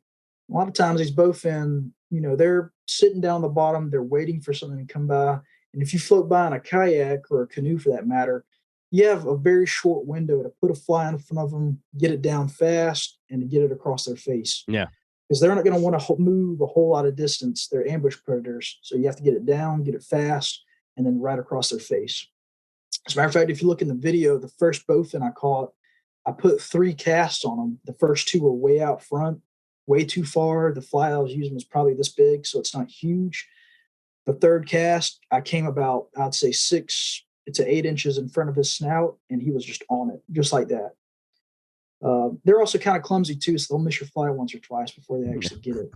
A lot of times these bowfin, they're sitting down the bottom, they're waiting for something to come by. And if you float by in a kayak or a canoe for that matter, you have a very short window to put a fly in front of them, get it down fast, and to get it across their face. Yeah. Because they're not going to want to move a whole lot of distance. They're ambush predators. So you have to get it down, get it fast, and then right across their face. As a matter of fact, if you look in the video, the first bowfin I caught, I put 3 casts on them. The first 2 were way out front, way too far. The fly I was using was probably this big, so it's not huge. The third cast, I came about, I'd say 6 to 8 inches in front of his snout, and he was just on it, just like that. They're also kind of clumsy too, so they'll miss your fly once or twice before they actually get it.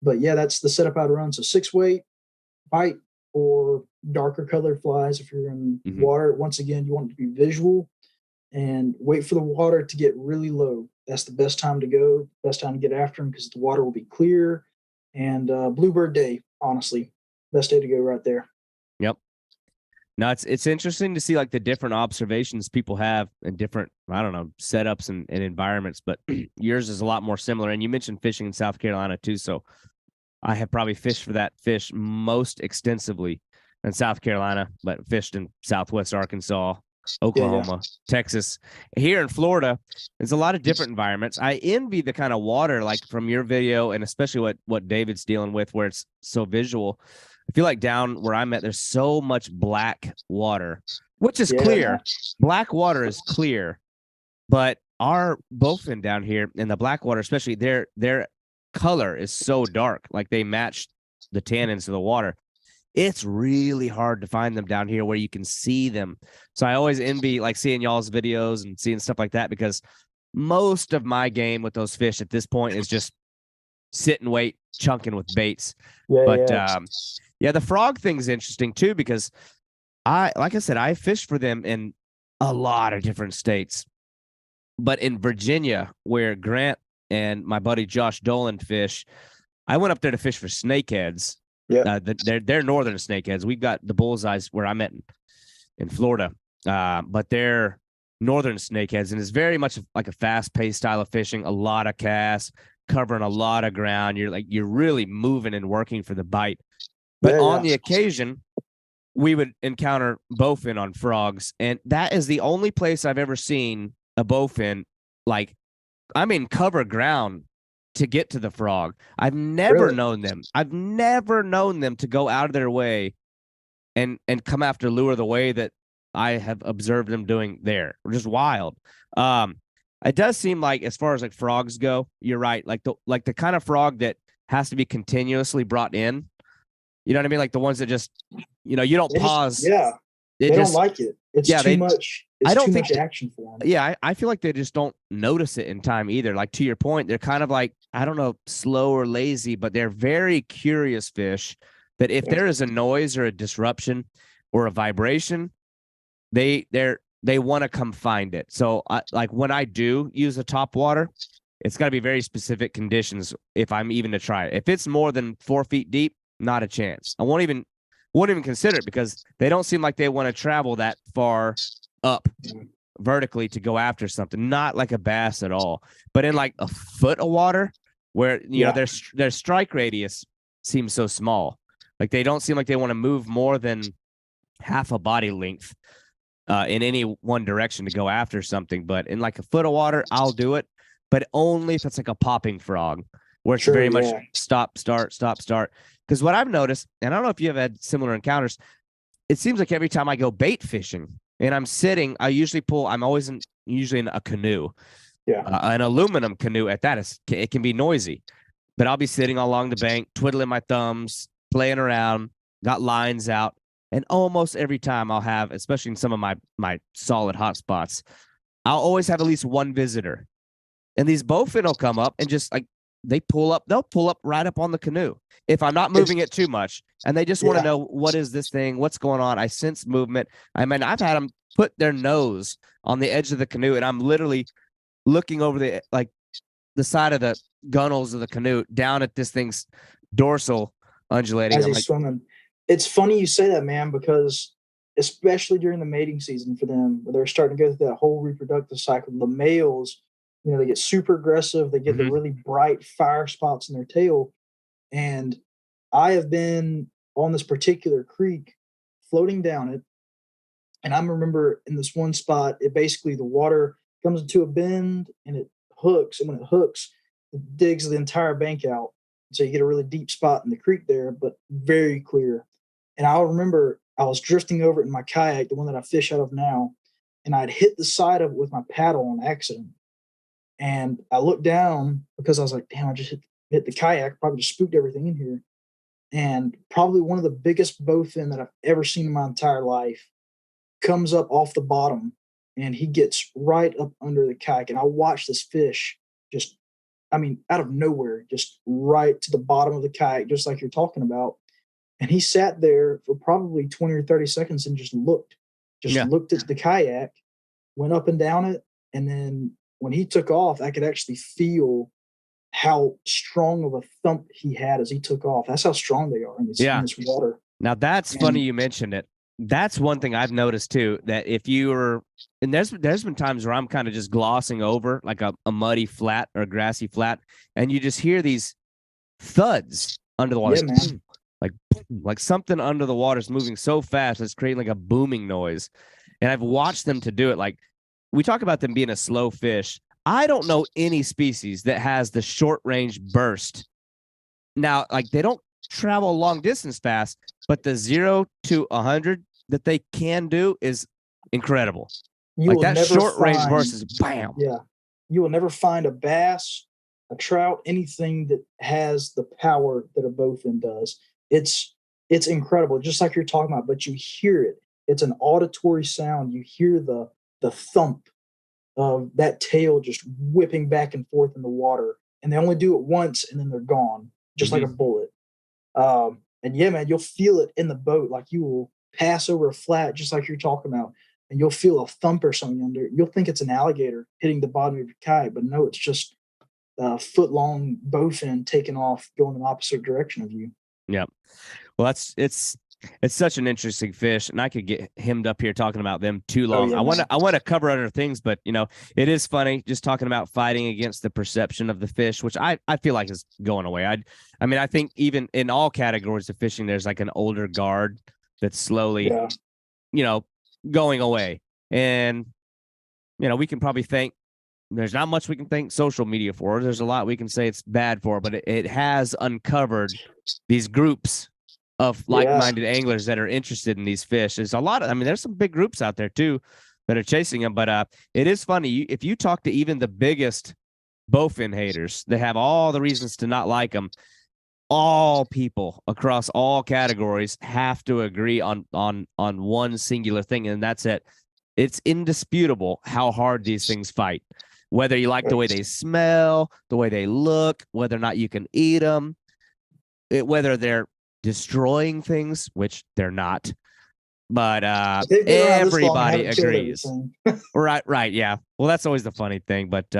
But yeah, that's the setup I'd run. So 6 weight, bite, or darker colored flies if you're in water. Once again, you want it to be visual and wait for the water to get really low. That's the best time to go, best time to get after them because the water will be clear. And Bluebird Day, honestly, best day to go right there. Yep. No, it's interesting to see like the different observations people have and different, I don't know, setups and environments, but yours is a lot more similar. And you mentioned fishing in South Carolina too. So I have probably fished for that fish most extensively in South Carolina, but fished in Southwest Arkansas, Oklahoma, Texas. Here in Florida, there's a lot of different environments. I envy the kind of water like from your video, and especially what David's dealing with, where it's so visual. I feel like down where I'm at, there's so much black water, which is clear. Black water is clear, but our bowfin down here in the black water, especially their color is so dark, like they match the tannins of the water. It's really hard to find them down here where you can see them. So I always envy like seeing y'all's videos and seeing stuff like that, because most of my game with those fish at this point is just sit and wait, chunking with baits. The frog thing's interesting too, because like I said, I fished for them in a lot of different states. But in Virginia, where Grant and my buddy Josh Dolan fish, I went up there to fish for snakeheads. Yeah, they're northern snakeheads. We've got the bullseyes where I'm at in Florida, but they're northern snakeheads, and it's very much like a fast-paced style of fishing. A lot of casts, covering a lot of ground. You're really moving and working for the bite. But on the occasion, we would encounter bowfin on frogs, and that is the only place I've ever seen a bowfin cover ground to get to the frog. I've never known them. I've never known them to go out of their way and come after lure the way that I have observed them doing there. Just wild. It does seem like, as far as like frogs go, you're right. Like the kind of frog that has to be continuously brought in. You know what I mean? Like the ones that just, you don't pause. They don't like it. It's too much. It's too much action for them. Yeah, I feel like they just don't notice it in time either. Like, to your point, they're kind of like, I don't know, slow or lazy, but they're very curious fish that if there is a noise or a disruption or a vibration, they want to come find it. So like when I do use a top water, it's got to be very specific conditions if I'm even to try it. If it's more than 4 feet deep, not a chance. I won't even consider it, because they don't seem like they want to travel that far up vertically to go after something. Not like a bass at all, but in like a foot of water where their strike radius seems so small. Like they don't seem like they want to move more than half a body length in any one direction to go after something. But in like a foot of water, I'll do it, but only if it's like a popping frog, where it's very much stop, start, stop, start. Because what I've noticed, and I don't know if you have had similar encounters, it seems like every time I go bait fishing and I'm sitting, I'm always usually in a canoe, an aluminum canoe at that. It can be noisy, but I'll be sitting along the bank, twiddling my thumbs, playing around, got lines out. And almost every time I'll have, especially in some of my solid hot spots, I'll always have at least one visitor. And these bowfin will come up and just like, they'll pull up right up on the canoe if I'm not moving it too much, and they just want to know, what is this thing, what's going on. I sense movement. I mean, I've had them put their nose on the edge of the canoe, and I'm literally looking over the side of the gunnels of the canoe down at this thing's dorsal undulating. As he's swimming. It's funny you say that, man, because especially during the mating season for them, where they're starting to go through that whole reproductive cycle, the males, they get super aggressive. They get the really bright fire spots in their tail. And I have been on this particular creek floating down it. And I remember in this one spot, the water comes into a bend and it hooks. And when it hooks, it digs the entire bank out. So you get a really deep spot in the creek there, but very clear. And I'll remember I was drifting over it in my kayak, the one that I fish out of now, and I'd hit the side of it with my paddle on accident. And I looked down because I was like, damn, I just hit the kayak, probably just spooked everything in here. And probably one of the biggest bowfin that I've ever seen in my entire life comes up off the bottom, and he gets right up under the kayak. And I watched this fish out of nowhere, just right to the bottom of the kayak, just like you're talking about. And he sat there for probably 20 or 30 seconds and just looked at the kayak, went up and down it. And then when he took off, I could actually feel how strong of a thump he had as he took off. That's how strong they are in this water. Now that's funny you mentioned it, that's one thing I've noticed too, that if you're, and there's been times where I'm kind of just glossing over like a muddy flat or a grassy flat, and you just hear these thuds under the water. Yeah, man. Like something under the water is moving so fast, it's creating like a booming noise. And I've watched them to do it. Like, we talk about them being a slow fish. I don't know any species that has the short range burst. Now, like, they don't travel long distance fast, but the 0 to 100 that they can do is incredible. You like, that short range burst is bam. Yeah. You will never find a bass, a trout, anything that has the power that a bowfin does. It's incredible, just like you're talking about, but you hear it. It's an auditory sound. You hear the thump of that tail just whipping back and forth in the water. And they only do it once and then they're gone, just like a bullet. And yeah, man, you'll feel it in the boat. Like, you will pass over a flat, just like you're talking about, and you'll feel a thump or something under it. You'll think it's an alligator hitting the bottom of your kayak, but no, it's just a foot-long bowfin taking off, going in the opposite direction of you. Yeah. Well, it's such an interesting fish, and I could get hemmed up here talking about them too long. I want to cover other things, but it is funny just talking about fighting against the perception of the fish, which I feel like is going away. I mean, I think even in all categories of fishing, there's like an older guard that's slowly, going away. And we can probably thank. There's not much we can thank social media for. There's a lot we can say it's bad for, but it has uncovered these groups of like-minded anglers that are interested in these fish. There's a lot of, there's some big groups out there too that are chasing them, but it is funny. If you talk to even the biggest bowfin haters, they have all the reasons to not like them. All people across all categories have to agree on one singular thing, and that's it. It's indisputable how hard these things fight. Whether you like the way they smell, the way they look, whether or not you can eat them, whether they're destroying things, which they're not, but everybody agrees. right, yeah. Well, that's always the funny thing, but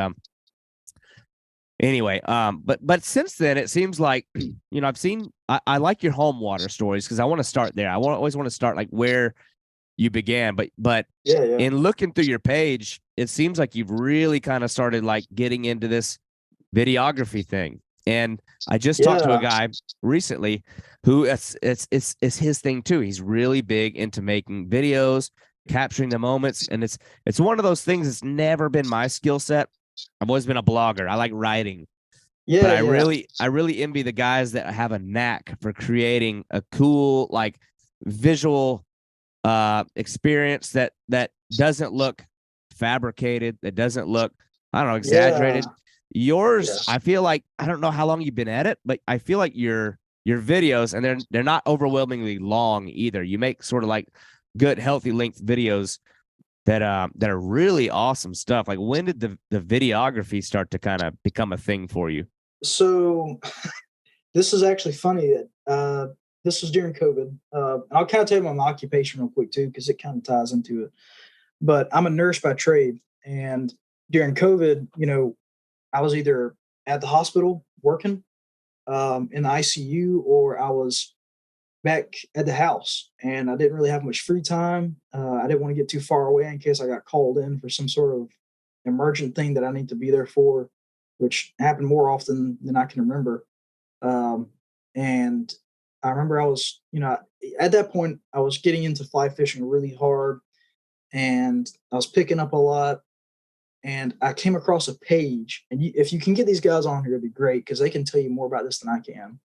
anyway, but since then it seems like I've seen. I like your home water stories because I want to start there. I always want to start like where you began, but in looking through your page, it seems like you've really kind of started like getting into this videography thing. And I just talked to a guy recently who it's his thing too. He's really big into making videos, capturing the moments, and it's one of those things that's never been my skill set. I've always been a blogger. I like writing. But I really envy the guys that have a knack for creating a cool like visual experience that doesn't look fabricated, that doesn't look, I don't know, exaggerated. Yours, I feel like, I don't know how long you've been at it, but I feel like your videos, and they're not overwhelmingly long either. You make sort of like good, healthy length videos that are really awesome stuff. Like, when did the videography start to kind of become a thing for you? So this is actually funny that this was during COVID. And I'll kind of tell you my occupation real quick too, because it kind of ties into it. But I'm a nurse by trade, and during COVID, I was either at the hospital working in the ICU, or I was back at the house, and I didn't really have much free time. I didn't want to get too far away in case I got called in for some sort of emergent thing that I need to be there for, which happened more often than I can remember. And I remember I was, at that point, I was getting into fly fishing really hard, and I was picking up a lot. And I came across a page, and if you can get these guys on here, it'd be great because they can tell you more about this than I can.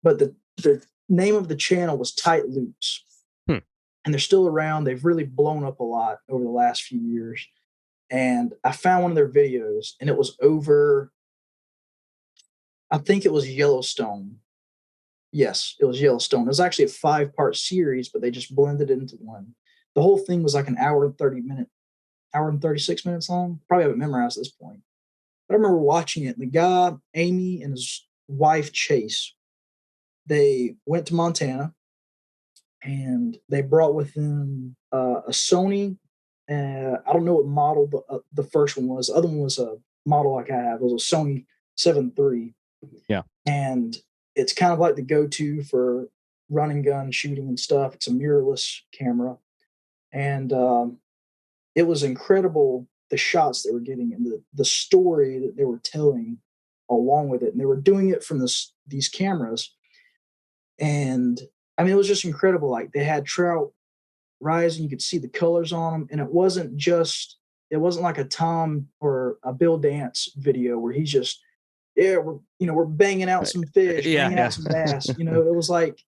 But the name of the channel was Tight Loops, and they're still around. They've really blown up a lot over the last few years. And I found one of their videos, and it was over, I think it was Yellowstone. Yes, it was Yellowstone. It was actually a 5-part series, but they just blended it into one. The whole thing was like an hour and 36 minutes long. Probably haven't memorized at this point. But I remember watching it. And the guy, Amy, and his wife, Chase, they went to Montana, and they brought with them a Sony. I don't know what model the first one was. The other one was a model like I have. It was a Sony 7 III. Yeah. And it's kind of like the go-to for run and gun shooting and stuff. It's a mirrorless camera. And it was incredible, the shots they were getting and the story that they were telling along with it. And they were doing it from these cameras. And I mean, it was just incredible. Like, they had trout rising, you could see the colors on them. And it wasn't like a Tom or a Bill Dance video where he's just, we're banging out some fish, banging out some bass. It was like,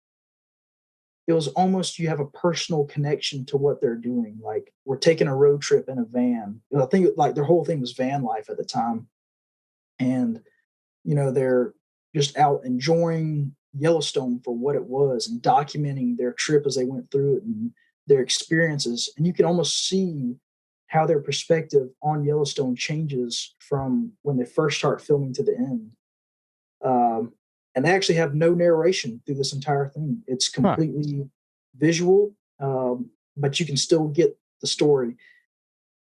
it was almost, you have a personal connection to what they're doing. Like, we're taking a road trip in a van. I think like their whole thing was van life at the time. And, they're just out enjoying Yellowstone for what it was and documenting their trip as they went through it and their experiences. And you can almost see how their perspective on Yellowstone changes from when they first start filming to the end. And they actually have no narration through this entire thing. It's completely visual, but you can still get the story.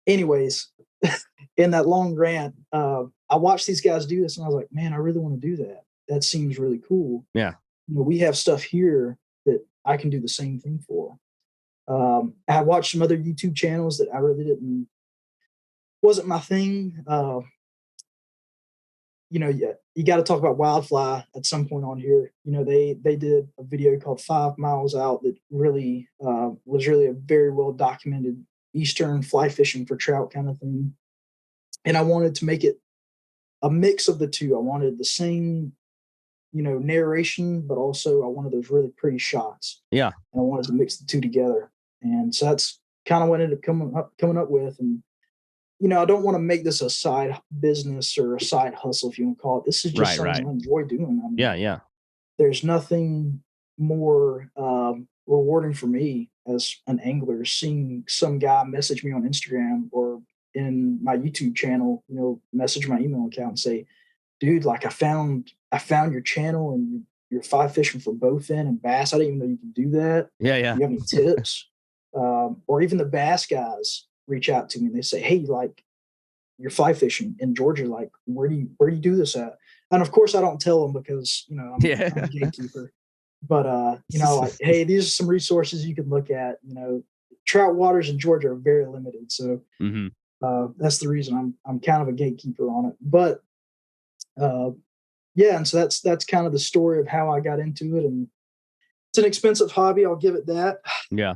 Anyways, in that long rant, I watched these guys do this and I was like, man, I really want to do that. That seems really cool. Yeah. We have stuff here that I can do the same thing for. I watched some other YouTube channels that I really wasn't my thing. You got to talk about wildfly at some point on here. They did a video called 5 Miles Out that really was really a very well documented Eastern fly fishing for trout kind of thing. And I wanted to make it a mix of the two. I wanted the same, narration, but also I wanted those really pretty shots. Yeah. And I wanted to mix the two together. And so that's kind of what I ended up coming up with. And I don't want to make this a side business or a side hustle, if you want to call it. This is just something I enjoy doing. I mean, yeah. There's nothing more rewarding for me as an angler, seeing some guy message me on Instagram or in my YouTube channel, message my email account and say, dude, like I found your channel and you're fly fishing for bowfin and bass. I didn't even know you could do that. Yeah. Do you have any tips? Or even the bass guys reach out to me and they say, hey, like, you're fly fishing in Georgia, like where do you do this at? And of course I don't tell them because I'm a gatekeeper, but like, hey, these are some resources you can look at. Trout waters in Georgia are very limited, so that's the reason I'm kind of a gatekeeper on it. But and so that's kind of the story of how I got into it. And it's an expensive hobby, I'll give it that. Yeah.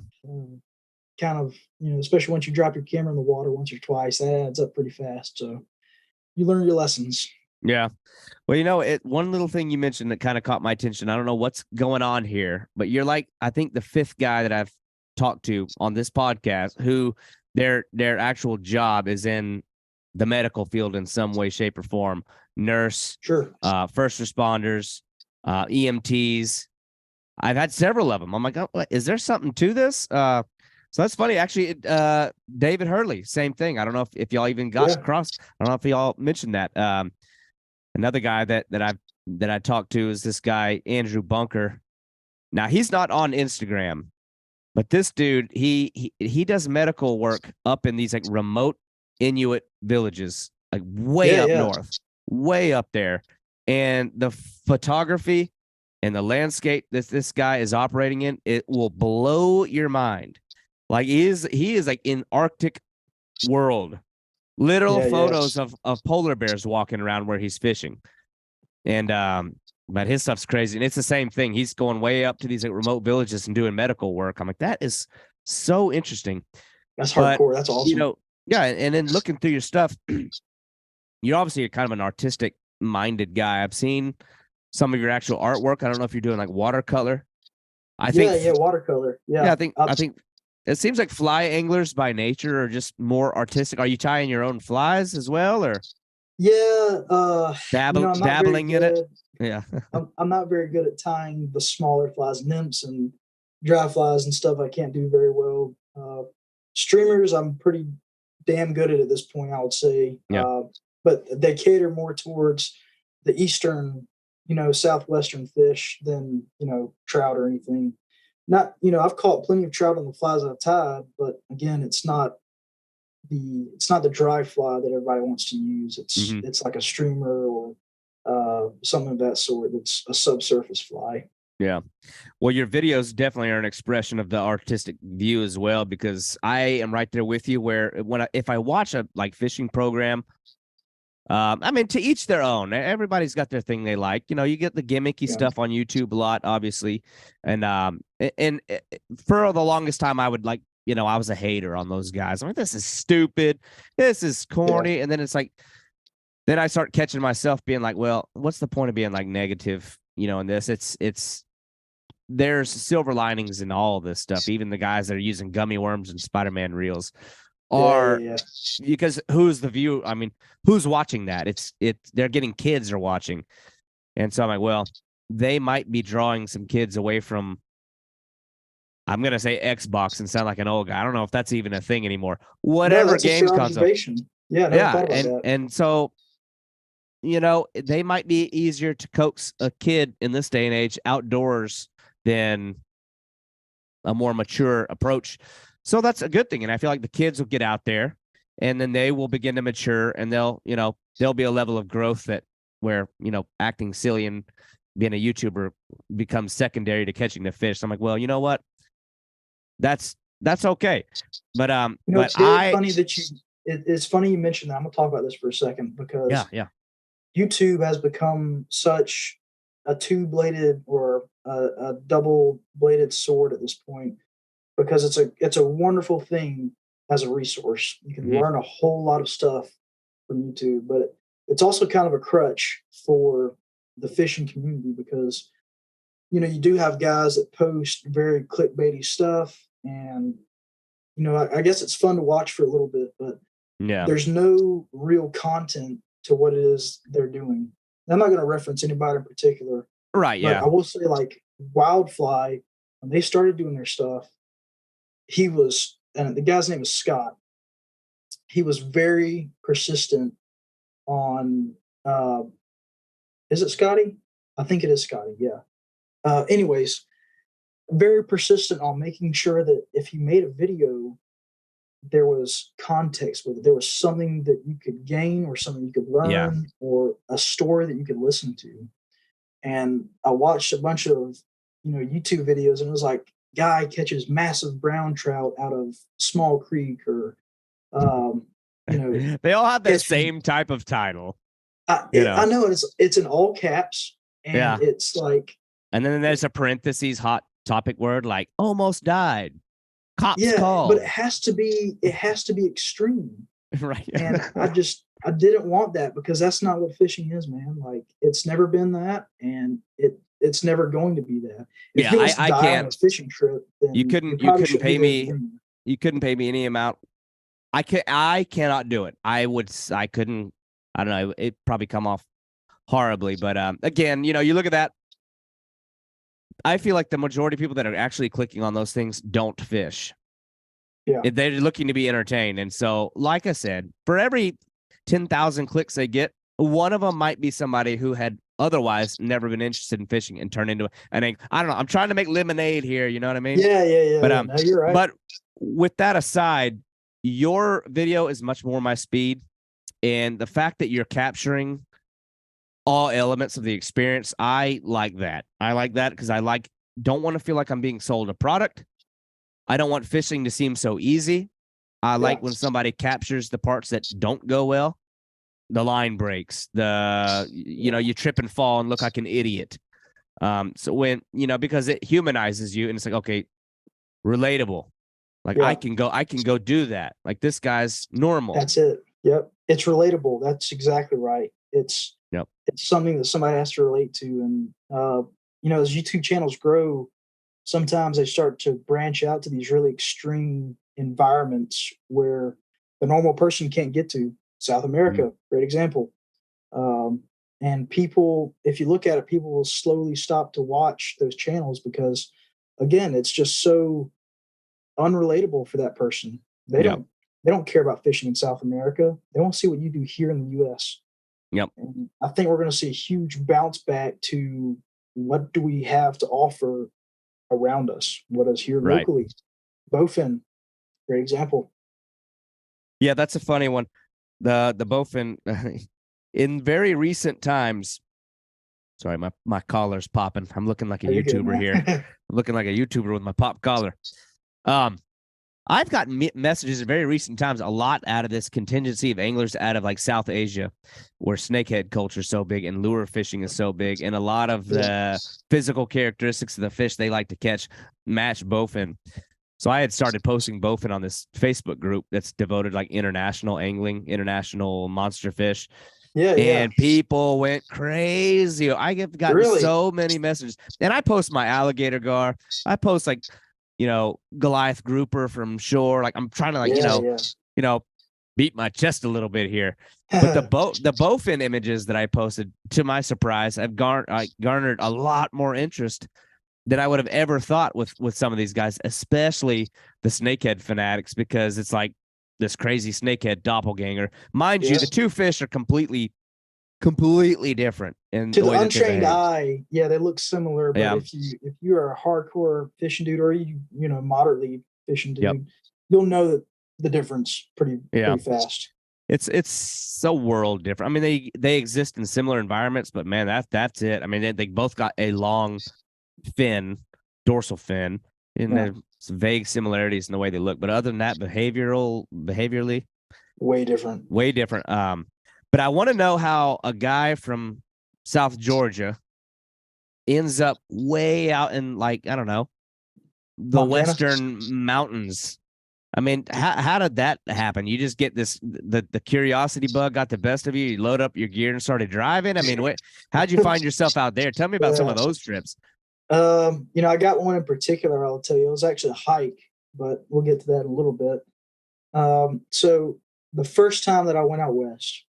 Kind of, especially once you drop your camera in the water once or twice, that adds up pretty fast. So you learn your lessons. Yeah. Well, one little thing you mentioned that kind of caught my attention. I don't know what's going on here, but you're like, I think the 5th guy that I've talked to on this podcast who their actual job is in the medical field in some way, shape, or form. Nurse, sure. First responders, EMTs. I've had several of them. I'm like, oh, is there something to this? So that's funny. Actually, David Hurley, same thing. I don't know if y'all even got across. I don't know if y'all mentioned that. Another guy that I talked to is this guy, Andrew Bunker. Now, he's not on Instagram, but this dude, he does medical work up in these like remote Inuit villages, like way up north, way up there. And the photography and the landscape this guy is operating in, it will blow your mind. Like he is like in Arctic world, literal photos of polar bears walking around where he's fishing. And but his stuff's crazy. And it's the same thing. He's going way up to these like remote villages and doing medical work. I'm like, that is so interesting. That's hardcore. That's awesome. And then looking through your stuff, you're obviously kind of an artistic minded guy. I've seen some of your actual artwork. I don't know if you're doing like watercolor. I think watercolor. Yeah. I think it seems like fly anglers by nature are just more artistic. Are you tying your own flies as well, or? Yeah, dabbling in it. Yeah, I'm not very good at tying the smaller flies, nymphs and dry flies and stuff. I can't do very well. Streamers, I'm pretty damn good at this point, I would say. Yeah. But they cater more towards the eastern, southwestern fish than trout or anything. Not, I've caught plenty of trout on the flies I've tied, but again, it's not the dry fly that everybody wants to use. It's like a streamer or something of that sort. It's a subsurface fly. Yeah. Well, your videos definitely are an expression of the artistic view as well, because I am right there with you where if I watch a like fishing program, I mean, to each their own. Everybody's got their thing they like. You get the gimmicky stuff on YouTube a lot, obviously. And for the longest time, I would I was a hater on those guys. I'm like, this is stupid. This is corny. And then it's like, then I start catching myself being like, well, what's the point of being like negative, in this? There's silver linings in all of this stuff. Even the guys that are using gummy worms and Spider-Man reels are because who's the view? I mean, who's watching that? They're getting kids are watching. And so I'm like, well, they might be drawing some kids away from, I'm going to say Xbox and sound like an old guy. I don't know if that's even a thing anymore. Whatever games console. Yeah. And so, they might be easier to coax a kid in this day and age outdoors than a more mature approach. So that's a good thing. And I feel like the kids will get out there and then they will begin to mature, and there'll be a level of growth where, acting silly and being a YouTuber becomes secondary to catching the fish. So I'm like, well, you know what? That's okay. But it's funny that it's funny you mentioned that. I'm gonna talk about this for a second because YouTube has become such a two-bladed or a double-bladed sword at this point, because it's a wonderful thing as a resource. You can learn a whole lot of stuff from YouTube, but it's also kind of a crutch for the fishing community because you do have guys that post very clickbaity stuff, and I guess it's fun to watch for a little bit, but there's no real content to what it is they're doing. I'm not going to reference anybody in particular, right? Yeah, I will say, like Wildfly, when they started doing their stuff, and the guy's name is Scott. He was very persistent on. Is it Scotty? I think it is Scotty. Yeah. Anyways, very persistent on making sure that if he made a video, there was context with it. There was something that you could gain or something you could learn or a story that you could listen to. And I watched a bunch of, YouTube videos, and it was like, guy catches massive brown trout out of small creek, or, they all have the same type of title. I know it's in all caps, and it's like, and then there's a parentheses hot topic word like almost died. Cops call. But it has to be extreme. Right. And I didn't want that, because that's not what fishing is, man. Like, it's never been that, and it's never going to be that. If I can't. On a fishing trip, then you couldn't pay me. You couldn't pay me any amount. I cannot do it. I couldn't. I don't know. It'd probably come off horribly, but again, you look at that. I feel like the majority of people that are actually clicking on those things don't fish. Yeah. They're looking to be entertained. And so, like I said, for every 10,000 clicks they get, one of them might be somebody who had otherwise never been interested in fishing and turn into I don't know. I'm trying to make lemonade here. You know what I mean? Yeah. But no, you're right. But with that aside, your video is much more my speed. And the fact that you're capturing all elements of the experience, I like that. I like that because don't want to feel like I'm being sold a product. I don't want fishing to seem so easy. I like when somebody captures the parts that don't go well. The line breaks, you trip and fall and look like an idiot. So when, because it humanizes you, and it's like, okay, relatable. Like I can go do that. Like, this guy's normal. That's it. Yep. It's relatable. That's exactly right. It's something that somebody has to relate to. And, as YouTube channels grow, sometimes they start to branch out to these really extreme environments where the normal person can't get to. South America, great example. And people, if you look at it, people will slowly stop to watch those channels because, again, it's just so unrelatable for that person. They don't care about fishing in South America. They want to see what you do here in the U.S. Yep. And I think we're going to see a huge bounce back to what do we have to offer around us, what is here locally. Bowfin, great example. Yeah, that's a funny one. The bowfin, in very recent times, Sorry, my collar's popping. I'm looking like a YouTuber here. I'm looking like a YouTuber with my pop collar. I've gotten messages in very recent times a lot out of this contingency of anglers out of like South Asia, where snakehead culture is so big and lure fishing is so big, and a lot of the physical characteristics of the fish they like to catch match bowfin. So I had started posting bowfin on this Facebook group that's devoted like international angling, international monster fish. And people went crazy. I have gotten so many messages. And I post my alligator gar. I post like, Goliath grouper from shore. Like I'm trying to beat my chest a little bit here. But the bowfin images that I posted, to my surprise, have garnered a lot more interest than I would have ever thought with some of these guys, especially the snakehead fanatics, because it's like this crazy snakehead doppelganger. Mind you, the two fish are completely different. And to the untrained eye, they look similar. But if you are a hardcore fishing dude, or moderately fishing dude, you'll know that the difference pretty fast. It's so world different. I mean, they exist in similar environments, but man, that's it. I mean, they both got a long fin, dorsal fin, and there's some vague similarities in the way they look. But other than that, behaviorally, way different. But I want to know how a guy from South Georgia ends up way out in, like, I don't know, the Montana? Western mountains. I mean, how did that happen? You just get the curiosity bug got the best of you. You load up your gear and started driving. I mean, how'd you find yourself out there? Tell me about some of those trips. I got one in particular. I'll tell you, it was actually a hike, but we'll get to that in a little bit. So the first time that I went out west,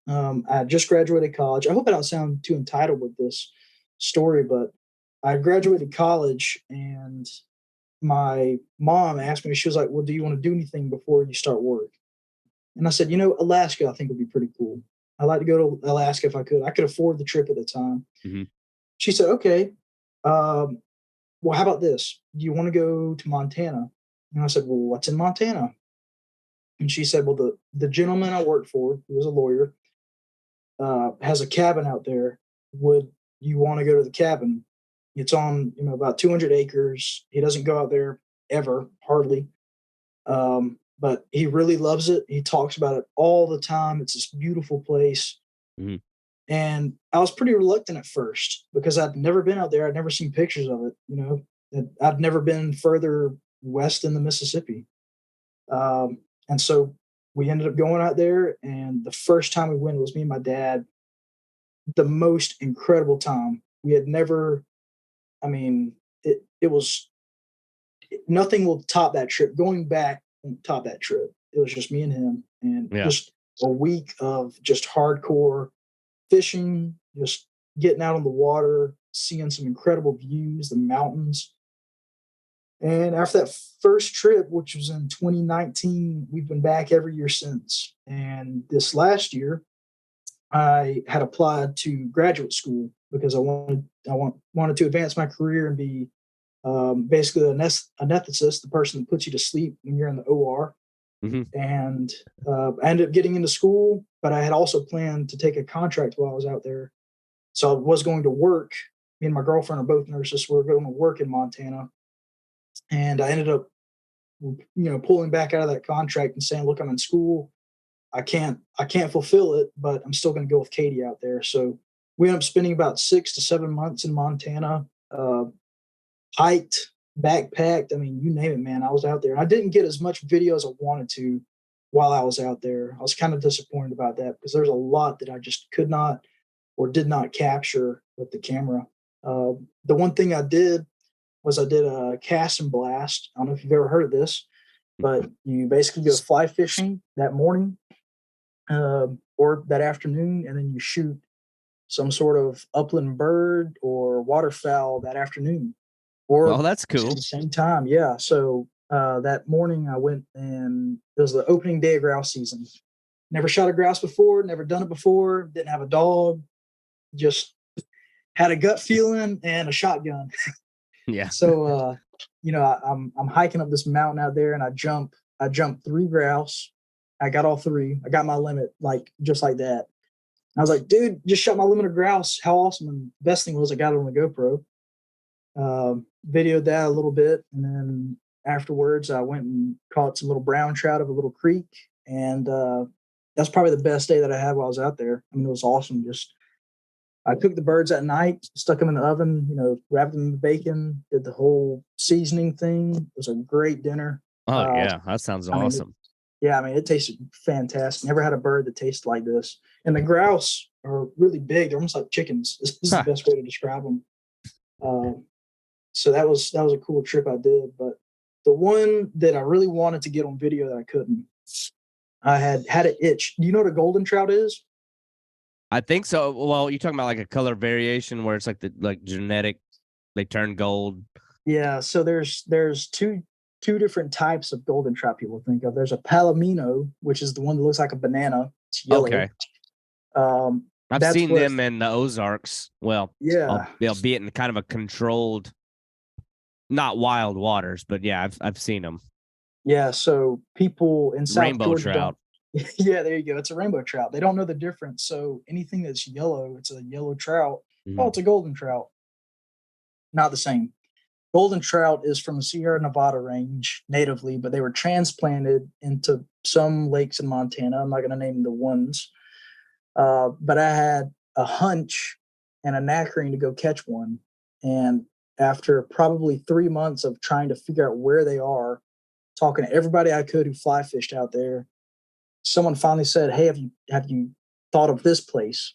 I just graduated college. I hope I don't sound too entitled with this story, but I graduated college and my mom asked me, she was like, well, do you want to do anything before you start work? And I said, Alaska, I think would be pretty cool. I'd like to go to Alaska if I could. I could afford the trip at the time. Mm-hmm. She said, okay. Well, how about this? Do you want to go to Montana? And I said, well, what's in Montana? And she said, well, the gentleman I worked for, who was a lawyer, has a cabin out there. Would you want to go to the cabin? It's on, about 200 acres. He doesn't go out there ever, hardly. But he really loves it. He talks about it all the time. It's this beautiful place. Mm-hmm. And I was pretty reluctant at first because I'd never been out there. I'd never seen pictures of it. I'd never been further west in the Mississippi. And so we ended up going out there. And the first time we went, it was me and my dad. The most incredible time. We had never, it was, nothing will top that trip. Going back and top that trip. It was just me and him, and just a week of just hardcore fishing, just getting out on the water, seeing some incredible views, the mountains. And after that first trip, which was in 2019, we've been back every year since. And this last year, I had applied to graduate school because I wanted to advance my career and be basically an anesthetist, the person that puts you to sleep when you're in the OR. Mm-hmm. And I ended up getting into school, but I had also planned to take a contract while I was out there. So I was going to work. Me and my girlfriend are both nurses. So we were going to work in Montana. And I ended up, pulling back out of that contract and saying, look, I'm in school. I can't fulfill it, but I'm still going to go with Katie out there. So we ended up spending about 6 to 7 months in Montana, hiked, backpacked. You name it, man. I was out there. And I didn't get as much video as I wanted to while I was out there. I was kind of disappointed about that because there's a lot that I just could not or did not capture with the camera. The one thing I did was I did a cast and blast. I don't know if you've ever heard of this, but you basically go fly fishing that morning or that afternoon, and then you shoot some sort of upland bird or waterfowl that afternoon. Or that's cool. At the same time, yeah. So that morning I went, and it was the opening day of grouse season. Never shot a grouse before, never done it before, didn't have a dog, just had a gut feeling and a shotgun. Yeah. So I'm hiking up this mountain out there, and I jumped 3 grouse. I got all 3. I got my limit, just like that. I was like, dude, just shot my limiter grouse. How awesome. And the best thing was I got it on the GoPro. Videoed that a little bit. And then afterwards, I went and caught some little brown trout of a little creek. And that's probably the best day that I had while I was out there. I mean, it was awesome. I cooked the birds at night, stuck them in the oven, wrapped them in the bacon, did the whole seasoning thing. It was a great dinner. Oh, yeah. That sounds awesome. It tasted fantastic. Never had a bird that tasted like this. And the grouse are really big. They're almost like chickens. This is the best way to describe them. So that was a cool trip I did. But the one that I really wanted to get on video that I couldn't, I had an itch. Do you know what a golden trout is? I think so. Well, you're talking about like a color variation where it's like genetic, they turn gold. Yeah. So there's two different types of golden trout people think of. There's a palomino, which is the one that looks like a banana. It's yellow. Okay. I've seen them in the Ozarks. Well, yeah, they'll be in kind of a controlled, not wild waters, but yeah, I've seen them. Yeah. So people in South Rainbow Georgia trout. Yeah, there you go. It's a rainbow trout. They don't know the difference. So anything that's yellow, it's a yellow trout. Mm-hmm. Oh, it's a golden trout. Not the same. Golden trout is from the Sierra Nevada range natively, but they were transplanted into some lakes in Montana. I'm not going to name the ones. But I had a hunch and a knackering to go catch one. And after probably 3 months of trying to figure out where they are, talking to everybody I could who fly fished out there, someone finally said, "Hey, have you thought of this place?"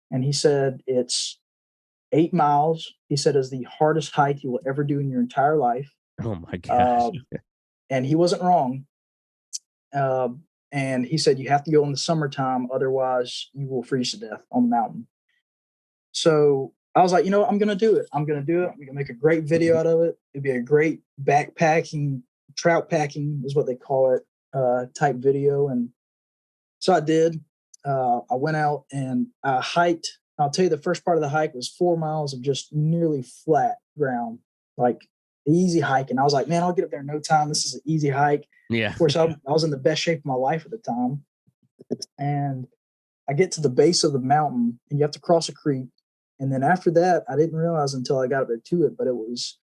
And he said, "It's 8 miles." He said, "Is the hardest hike you will ever do in your entire life." Oh my gosh. And he wasn't wrong. And he said, "You have to go in the summertime, otherwise you will freeze to death on the mountain." So I was like, I'm going to do it. I'm going to make a great video out of it. It'd be a great backpacking, trout packing is what they call it, type video. And so I did. I went out and I hiked. I'll tell you, the first part of the hike was 4 miles of just nearly flat ground, like easy hike. And I was like, man, I'll get up there in no time. This is an easy hike. Yeah. Of course, I was in the best shape of my life at the time. And I get to the base of the mountain and you have to cross a creek. And then after that, I didn't realize until I got up there to it, but it was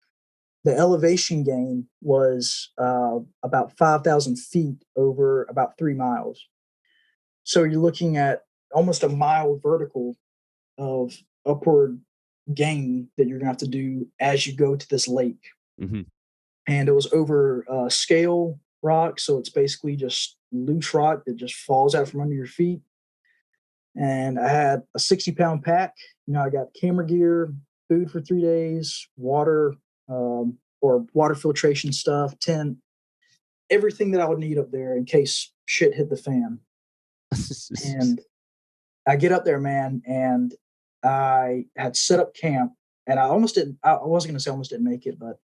the elevation gain was about 5,000 feet over about 3 miles. So you're looking at almost a mile vertical of upward gain that you're going to have to do as you go to this lake. Mm-hmm. And it was over scale rock. So it's basically just loose rock that just falls out from under your feet. And I had a 60-pound pack. I got camera gear, food for 3 days, water, or water filtration stuff, tent, everything that I would need up there in case shit hit the fan. And I get up there, man, and I had set up camp, and I wasn't going to say almost didn't make it, but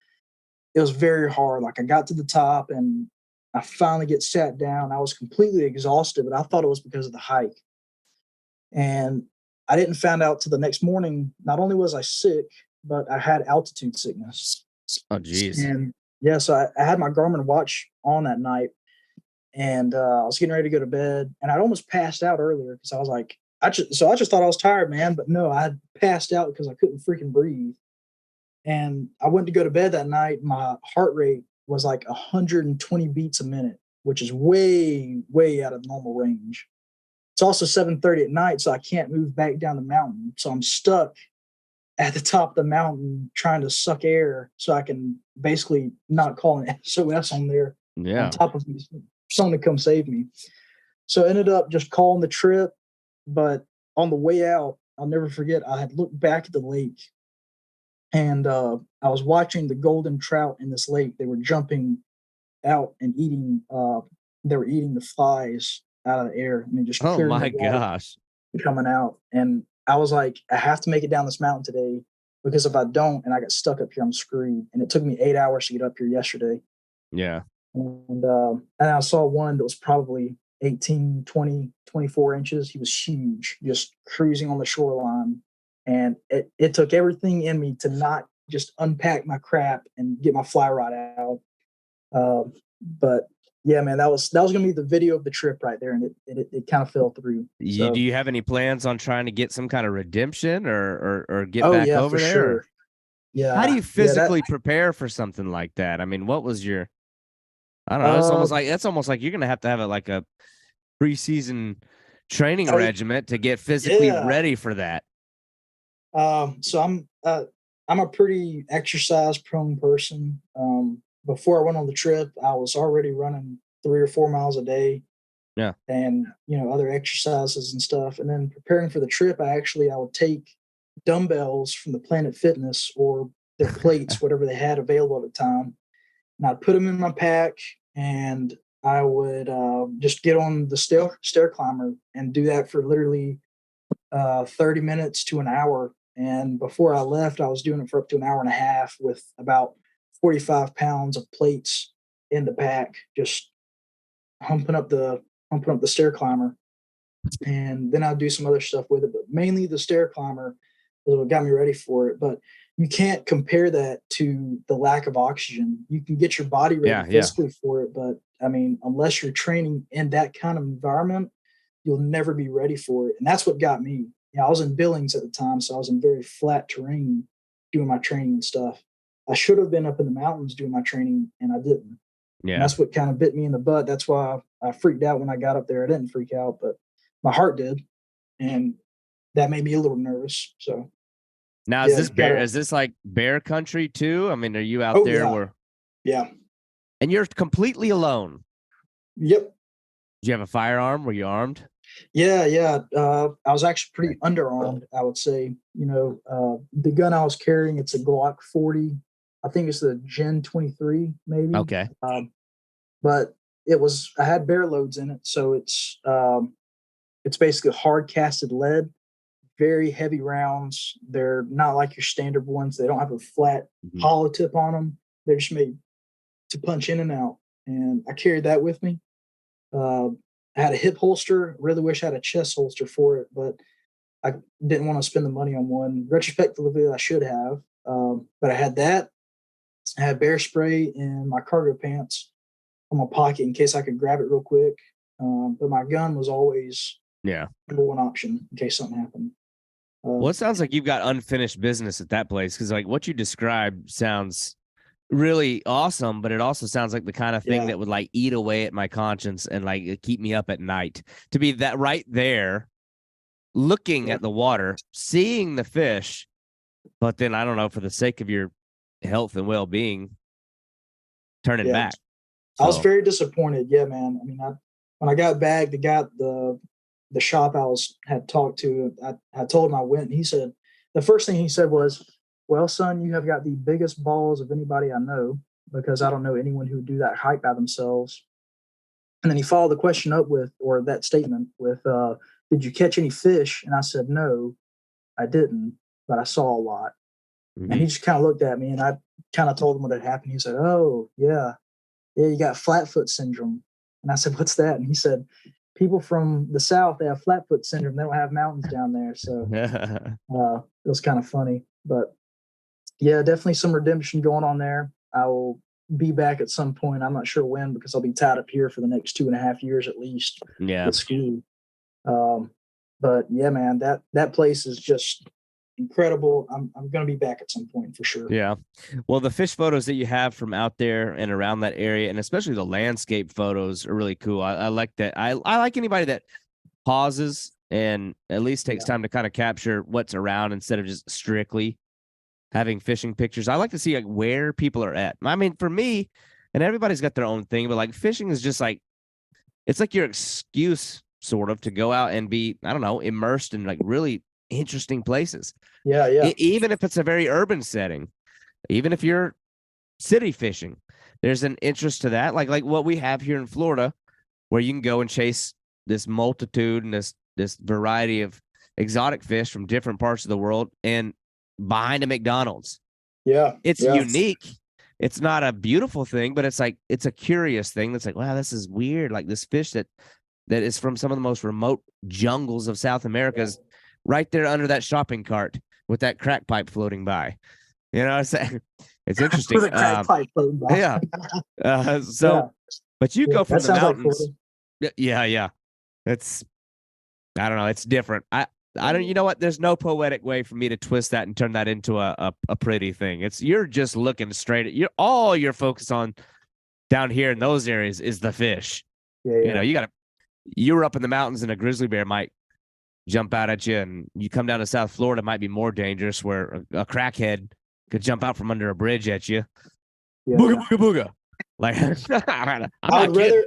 it was very hard. Like I got to the top and I finally get sat down. I was completely exhausted, but I thought it was because of the hike. And I didn't find out till the next morning, not only was I sick, but I had altitude sickness. Oh, geez. And yeah, so I had my Garmin watch on that night, and I was getting ready to go to bed, and I'd almost passed out earlier because I was like, I just thought I was tired, man. But no, I had passed out because I couldn't freaking breathe. And I went to go to bed that night. My heart rate was like 120 beats a minute, which is way, way out of normal range. It's also 7:30 at night, so I can't move back down the mountain. So I'm stuck at the top of the mountain trying to suck air so I can basically not call an SOS on there. Yeah. On top of someone to come save me. So I ended up just calling the trip. But on the way out, I'll never forget, I had looked back at the lake, and I was watching the golden trout in this lake. They were jumping out and eating. They were eating the flies out of the air. I mean, just oh my gosh, coming out. And I was like, I have to make it down this mountain today, because if I don't and I get stuck up here, I'm screwed. And it took me 8 hours to get up here yesterday. Yeah. And I saw one that was probably 18, 20, 24 inches. He was huge, just cruising on the shoreline. And it took everything in me to not just unpack my crap and get my fly rod out. But yeah, man, that was gonna be the video of the trip right there, and it kind of fell through. So, Do you have any plans on trying to get some kind of redemption or get oh back yeah, over for there? sure. Yeah. How do you Yeah, physically prepare for something like that? I mean, what was your, I don't know. It's almost like you're going to have a preseason training regiment to get physically ready for that. So I'm a pretty exercise prone person. Before I went on the trip, I was already running 3 or 4 miles a day. Yeah. And, other exercises and stuff. And then preparing for the trip, I would take dumbbells from the Planet Fitness or their plates, whatever they had available at the time. And I'd put them in my pack, and I would just get on the stair climber and do that for literally 30 minutes to an hour. And before I left, I was doing it for up to an hour and a half with about 45 pounds of plates in the pack, just humping up the stair climber. And then I'll do some other stuff with it, but mainly the stair climber is what got me ready for it. But you can't compare that to the lack of oxygen. You can get your body ready physically for it, but I mean, unless you're training in that kind of environment, you'll never be ready for it. And that's what got me. I was in Billings at the time, so I was in very flat terrain doing my training and stuff. I should have been up in the mountains doing my training, and I didn't. Yeah. And that's what kind of bit me in the butt. That's why I freaked out when I got up there. I didn't freak out, but my heart did, and that made me a little nervous. So now, is this bear? Is this like bear country too? I mean, are you out there where? Yeah. And you're completely alone. Yep. Did you have a firearm? Were you armed? Yeah. I was actually pretty underarmed, I would say. The gun I was carrying, it's a Glock 40. I think it's the Gen 23, maybe. Okay. But I had bear loads in it, so it's basically hard casted lead, very heavy rounds. They're not like your standard ones. They don't have a flat hollow tip on them. They're just made to punch in and out. And I carried that with me. I had a hip holster. Really wish I had a chest holster for it, but I didn't want to spend the money on one. Retrospectively, I should have. But I had that. I had bear spray in my cargo pants on my pocket in case I could grab it real quick. But my gun was always number one option in case something happened. Well, it sounds like you've got unfinished business at that place, because like what you described sounds really awesome, but it also sounds like the kind of thing that would like eat away at my conscience and like keep me up at night. To be that right there, looking at the water, seeing the fish, but then I don't know, for the sake of your health and well-being, turning back. I was very disappointed. Yeah, man. I mean, when I got back, the shop I had talked to, I told him I went, and he said, the first thing he said was, "Well, son, you have got the biggest balls of anybody I know, because I don't know anyone who would do that hike by themselves." And then he followed the question up with, or that statement with, "Did you catch any fish?" And I said, "No, I didn't, but I saw a lot." And he just kind of looked at me, and I kind of told him what had happened. He said, "Oh, yeah, you got flatfoot syndrome." And I said, "What's that?" And he said, "People from the South, they have flatfoot syndrome. They don't have mountains down there." So it was kind of funny. But yeah, definitely some redemption going on there. I will be back at some point. I'm not sure when, because I'll be tied up here for the next 2.5 years at least. With school. But yeah, man, that place is just incredible. I'm going to be back at some point for sure. Yeah. Well, the fish photos that you have from out there and around that area, and especially the landscape photos, are really cool. I like that. I like anybody that pauses and at least takes time to kind of capture what's around instead of just strictly having fishing pictures. I like to see like where people are at. I mean, for me, and everybody's got their own thing, but like fishing is just like, it's like your excuse sort of to go out and be, I don't know, immersed in like really interesting places. Yeah. Even if it's a very urban setting, even if you're city fishing, there's an interest to that. Like what we have here in Florida, where you can go and chase this multitude and this variety of exotic fish from different parts of the world, and behind a McDonald's. Yeah. It's unique. It's not a beautiful thing, but it's like, it's a curious thing. That's like, wow, this is weird. Like this fish that is from some of the most remote jungles of South America is right there under that shopping cart with that crack pipe floating by. You know what I'm saying? It's interesting. With a crack pipe floating by. Yeah. But you go from the mountains. Like yeah. It's, I don't know. It's different. I don't, you know what? There's no poetic way for me to twist that and turn that into a pretty thing. You're just looking straight at all you're focused on down here in those areas is the fish. Yeah. You know, you're up in the mountains and a grizzly bear might jump out at you, and you come down to South Florida, might be more dangerous where a crackhead could jump out from under a bridge at you. Yeah. Booga, booga, booga. Like,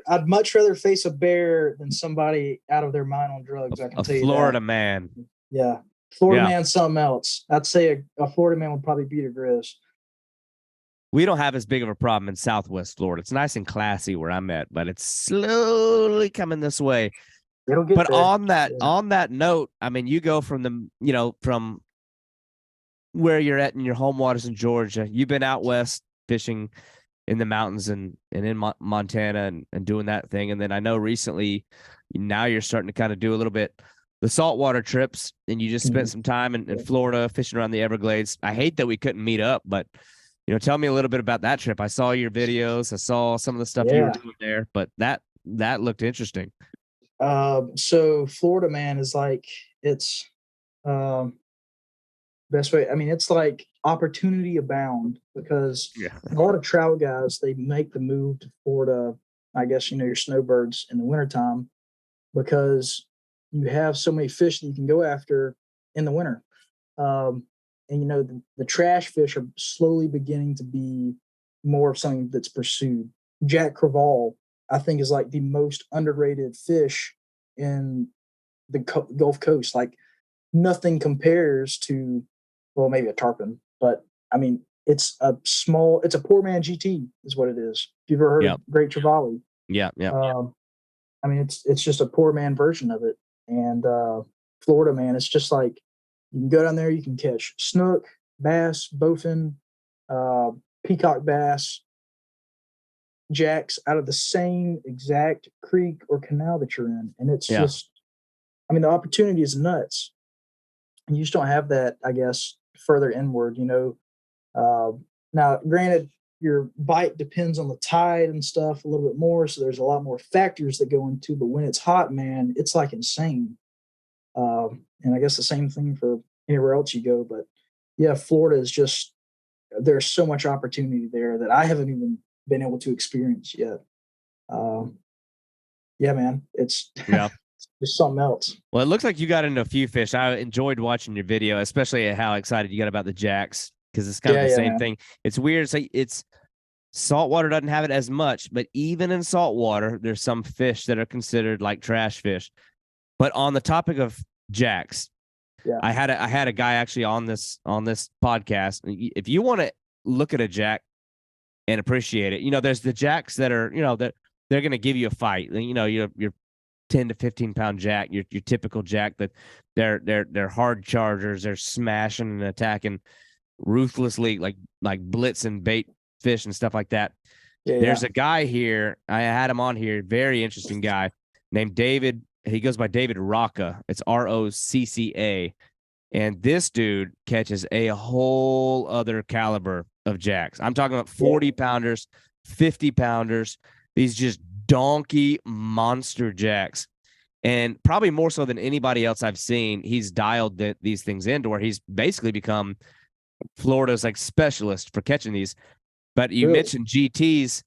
I'd much rather face a bear than somebody out of their mind on drugs. I can tell you that. Florida man. Yeah. Florida man's something else. I'd say a Florida man would probably beat a grizz. We don't have as big of a problem in Southwest Florida. It's nice and classy where I'm at, but it's slowly coming this way. It'll get but there. on that note, I mean, you go from from where you're at in your home waters in Georgia. You've been out west fishing in the mountains and in Montana and doing that thing. And then I know recently now you're starting to kind of do a little bit the saltwater trips, and you just spent some time in Florida fishing around the Everglades. I hate that we couldn't meet up, but tell me a little bit about that trip. I saw your videos. I saw some of the stuff you were doing there, but that looked interesting. So Florida, man, is like, it's best way. I mean, it's like opportunity abound because a lot of trout guys, they make the move to Florida, I guess, your snowbirds in the wintertime, because you have so many fish that you can go after in the winter. And the trash fish are slowly beginning to be more of something that's pursued. Jack crevalle, I think, is like the most underrated fish in the Gulf Coast. Like, nothing compares to, well, maybe a tarpon, but I mean, it's a poor man GT is what it is. If you've ever heard of Great Crevalle. Yeah. I mean, it's just a poor man version of it. And Florida, man, it's just like, you can go down there, you can catch snook, bass, bowfin, peacock bass, jacks out of the same exact creek or canal that you're in. And it's just, I mean, the opportunity is nuts. And you just don't have that, I guess, further inward, Now, granted, your bite depends on the tide and stuff a little bit more. So there's a lot more factors that go into, but when it's hot, man, it's like insane. And I guess the same thing for anywhere else you go. But yeah, Florida is just, there's so much opportunity there that I haven't even been able to experience yet. Yeah, man, it's just something else. Well, it looks like you got into a few fish. I enjoyed watching your video, especially how excited you got about the jacks, because it's kind of the same thing. It's weird. It's saltwater doesn't have it as much, but even in saltwater, there's some fish that are considered like trash fish. But on the topic of jacks, I had a guy actually on this podcast. If you want to look at a jack and appreciate it, there's the jacks that are, that they're going to give you a fight. Your 10 to 15 pound jack, your typical jack, that they're hard chargers. They're smashing and attacking ruthlessly, like blitzing bait fish and stuff like that. There's a guy here. I had him on here. Very interesting guy named David. He goes by David Rocca. It's Rocca. And this dude catches a whole other caliber of jacks. I'm talking about 40 pounders, 50 pounders, these just donkey monster jacks. And probably more so than anybody else I've seen, he's dialed these things into where he's basically become Florida's like specialist for catching these. But you mentioned GTs.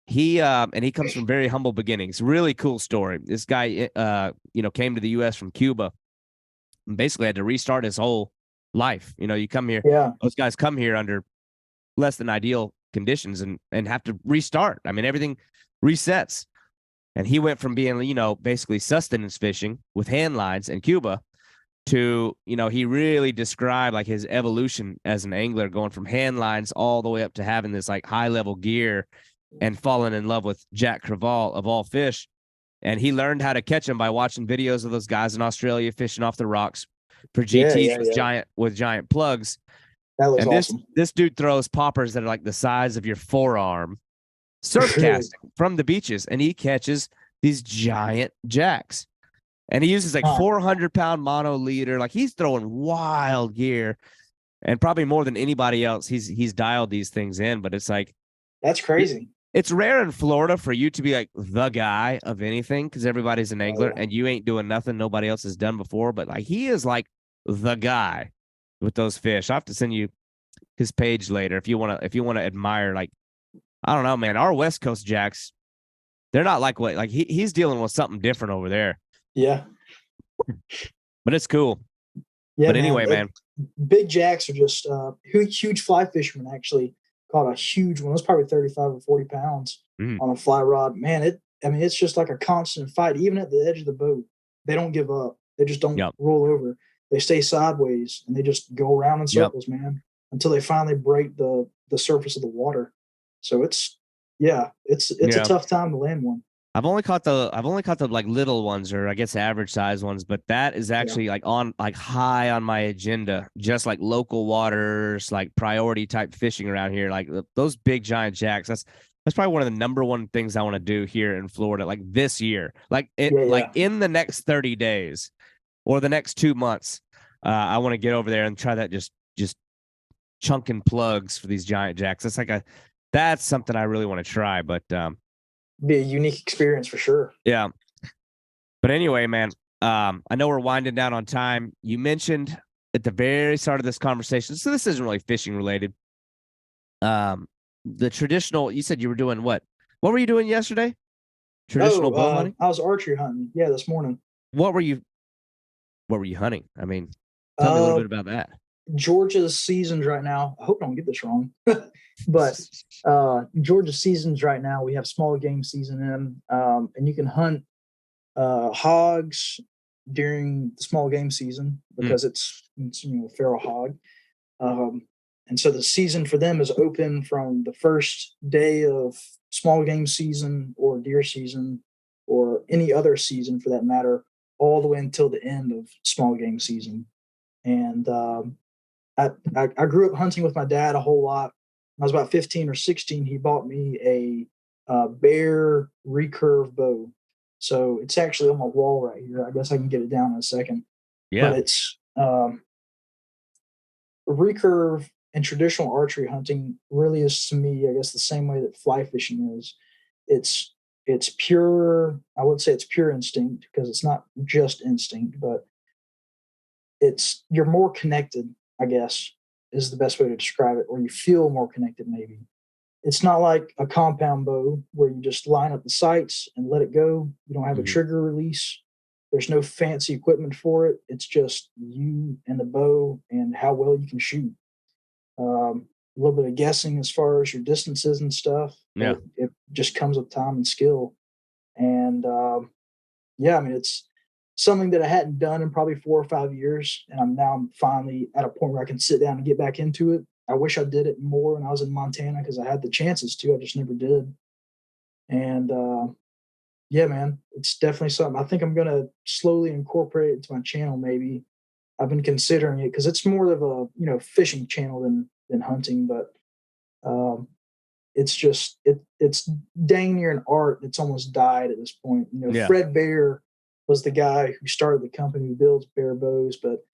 He comes from very humble beginnings. Really cool story. This guy, came to the U.S. from Cuba and basically had to restart his whole life. You come here. Yeah. Those guys come here under less than ideal conditions and have to restart. I mean, everything resets. And he went from being, basically sustenance fishing with hand lines in Cuba to, he really described like his evolution as an angler, going from hand lines all the way up to having this like high level gear and falling in love with Jack crevalle of all fish. And he learned how to catch them by watching videos of those guys in Australia fishing off the rocks for GTs with giant plugs. That looks awesome. This dude throws poppers that are like the size of your forearm, surf casting from the beaches, and he catches these giant jacks. And he uses like 400-pound mono leader. Like, he's throwing wild gear, and probably more than anybody else, he's dialed these things in. But it's like, that's crazy. It's rare in Florida for you to be like the guy of anything because everybody's an angler and you ain't doing nothing nobody else has done before. But like he is like the guy with those fish. I have to send you his page later if you want to admire. Like I don't know, man. Our West Coast jacks, they're not like what like he's dealing with something different over there. Yeah, but it's cool. Yeah, but anyway, man, big jacks are just huge fly fishermen. Actually, caught a huge one. It was probably 35 or 40 pounds on a fly rod. Man, it's just like a constant fight. Even at the edge of the boat, they don't give up. They just don't roll over. They stay sideways and they just go around in circles, man, until they finally break the surface of the water. So it's a tough time to land one. I've only caught the like little ones, or I guess average size ones, but that is actually like high on my agenda. Just like local waters, like priority type fishing around here, like those big giant jacks. That's probably one of the number one things I want to do here in Florida, like this year, like in the next 30 days or the next 2 months. I want to get over there and try that just chunking plugs for these giant jacks. That's something I really want to try, but be a unique experience for sure. Yeah. But anyway, man, I know we're winding down on time. You mentioned at the very start of this conversation, so this isn't really fishing related. The traditional, you said you were doing what? What were you doing yesterday? Traditional bow hunting? I was archery hunting. Yeah, this morning. What were you hunting? I mean, tell me a little bit about that. Georgia's seasons right now. I hope I don't get this wrong. But Georgia's seasons right now, we have small game season in, and you can hunt hogs during the small game season because it's feral hog. And so the season for them is open from the first day of small game season or deer season or any other season for that matter, all the way until the end of small game season. And I grew up hunting with my dad a whole lot. When I was about 15 or 16, he bought me a Bear recurve bow. So it's actually on my wall right here. I guess I can get it down in a second. Yeah. But it's recurve and traditional archery hunting really is to me, I guess, the same way that fly fishing is. It's pure, I would say it's pure instinct because it's not just instinct, but you're more connected, I guess, is the best way to describe it, or you feel more connected maybe. It's not like a compound bow where you just line up the sights and let it go. You don't have a trigger release. There's no fancy equipment for it. It's just you and the bow and how well you can shoot. A little bit of guessing as far as your distances and stuff. Yeah. It just comes with time and skill. And it's something that I hadn't done in probably 4 or 5 years. And I'm finally at a point where I can sit down and get back into it. I wish I did it more when I was in Montana because I had the chances to. I just never did. And man, it's definitely something. I think I'm going to slowly incorporate it into my channel maybe. I've been considering it because it's more of a fishing channel than hunting, but it's just it's dang near an art that's almost died at this point. Fred Bear was the guy who started the company who builds Bear bows, but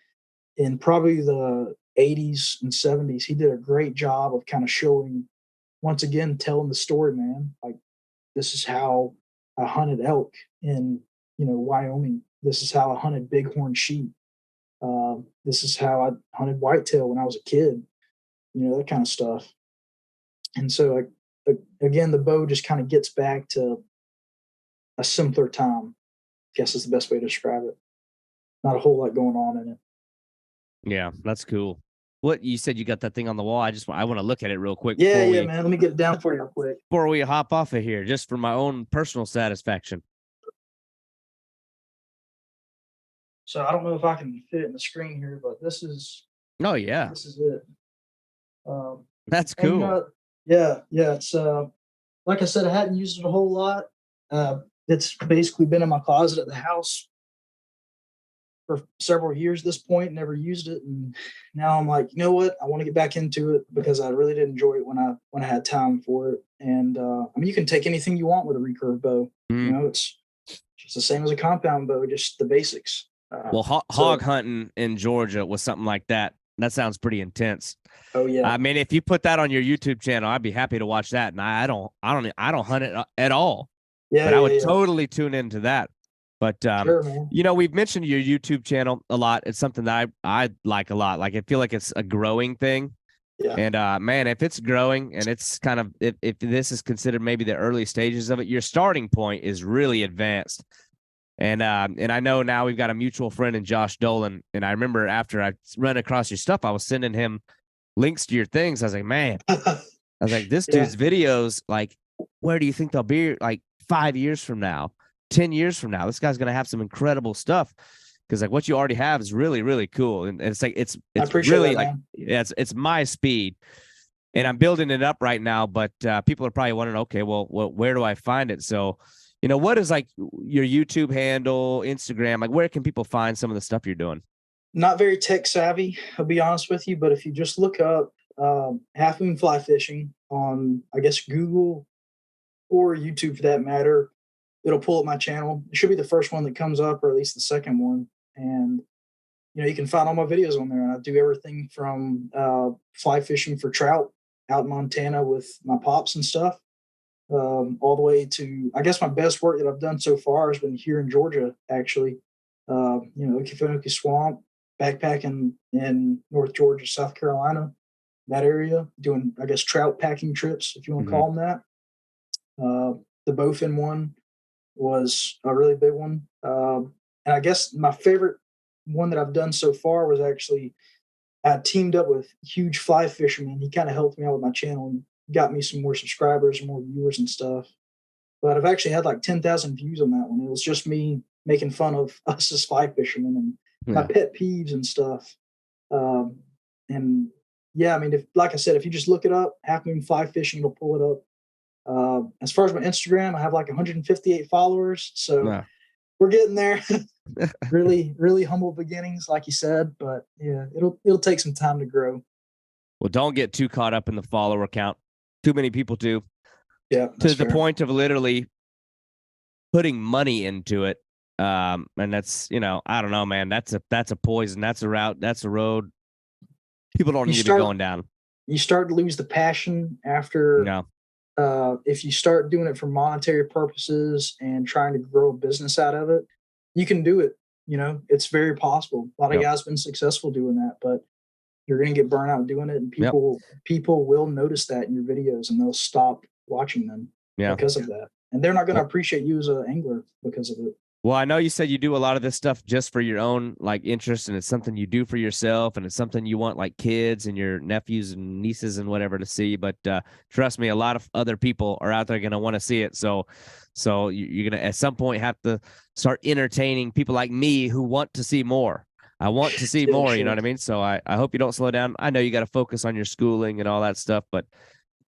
in probably the 80s and 70s, he did a great job of kind of showing, once again, telling the story, man. Like, this is how I hunted elk in Wyoming. This is how I hunted bighorn sheep. This is how I hunted whitetail when I was a kid, that kind of stuff. And so, again, the bow just kind of gets back to a simpler time, I guess is the best way to describe it. Not a whole lot going on in it. Yeah, that's cool. What you said you got that thing on the wall. I want to look at it real quick. Yeah, man. Let me get it down for you real quick. Before we hop off of here, just for my own personal satisfaction. So I don't know if I can fit it in the screen here, but this is. Oh yeah. This is it. That's cool. Yeah. It's like I said, I hadn't used it a whole lot. It's basically been in my closet at the house for several years at this point, never used it. And now I'm like, you know what? I want to get back into it because I really did enjoy it when I had time for it. And you can take anything you want with a recurve bow. It's just the same as a compound bow, just the basics. Hog hunting in Georgia was something like that That sounds pretty intense. Oh yeah. I mean, if you put that on your YouTube channel, I'd be happy to watch that. And I don't hunt it at all. Yeah. But I would totally tune into that. But sure, man. we've mentioned your YouTube channel a lot. It's something that I like a lot. Like I feel like it's a growing thing. Yeah. And man, if it's growing and it's kind of if this is considered maybe the early stages of it, your starting point is really advanced. And I know now we've got a mutual friend in Josh Dolan. And I remember after I ran across your stuff, I was sending him links to your things. I was like, man, this dude's videos, like, where do you think they'll be like 5 years from now, 10 years from now? This guy's going to have some incredible stuff. Because like what you already have is really, really cool. And it's like, it's really like, it's my speed and I'm building it up right now, but people are probably wondering, okay, well, where do I find it? So, what is like your YouTube handle, Instagram, like where can people find some of the stuff you're doing? Not very tech savvy, I'll be honest with you, but if you just look up Halfmoon Fly Fishing on, I guess, Google or YouTube for that matter, it'll pull up my channel. It should be the first one that comes up, or at least the second one. And, you can find all my videos on there. And I do everything from fly fishing for trout out in Montana with my pops and stuff, all the way to, I guess my best work that I've done so far has been here in Georgia, actually. Okefenokee Swamp, backpacking in North Georgia, South Carolina, that area, doing, I guess, trout packing trips, if you want to call them that. The bowfin one was a really big one. And I guess my favorite one that I've done so far was actually I teamed up with Huge Fly Fisherman. He kind of helped me out with my channel and got me some more subscribers and more viewers and stuff. But I've actually had like 10,000 views on that one. It was just me making fun of us as fly fishermen and my pet peeves and stuff. And yeah, I mean, like I said, if you just look it up, Halfmoon Fly Fishing, it'll pull it up. As far as my Instagram, I have like 158 followers. So we're getting there. Really, really humble beginnings, like you said, but yeah, it'll take some time to grow. Well, don't get too caught up in the follower count. Too many people do. Yeah. To the point of literally putting money into it. And that's, I don't know, man, that's a poison. That's a route. That's a road. People don't need to be going down. You start to lose the passion after, if you start doing it for monetary purposes and trying to grow a business out of it, you can do it. It's very possible. A lot of guys have been successful doing that, but you're going to get burnt out doing it. And people will notice that in your videos and they'll stop watching them because of that. And they're not going to appreciate you as an angler because of it. Well, I know you said you do a lot of this stuff just for your own like interest, and it's something you do for yourself, and it's something you want like kids and your nephews and nieces and whatever to see. But trust me, a lot of other people are out there going to want to see it. So you're going to at some point have to start entertaining people like me who want to see more. I want to see more, you know what I mean? So I hope you don't slow down. I know you got to focus on your schooling and all that stuff, but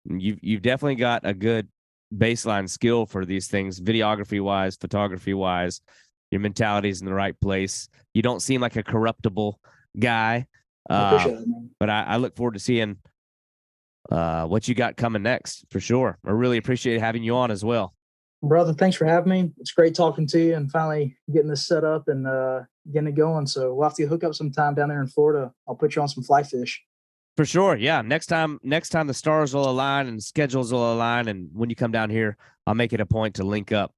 you've definitely got a good baseline skill for these things, videography wise, photography wise. Your mentality is in the right place. You don't seem like a corruptible guy. I appreciate it, man. But I look forward to seeing what you got coming next for sure. I really appreciate having you on as well. Brother, thanks for having me. It's great talking to you and finally getting this set up and getting it going. So we'll have to hook up sometime down there in Florida. I'll put you on some fly fish. For sure. Yeah. Next time the stars will align and schedules will align. And when you come down here, I'll make it a point to link up.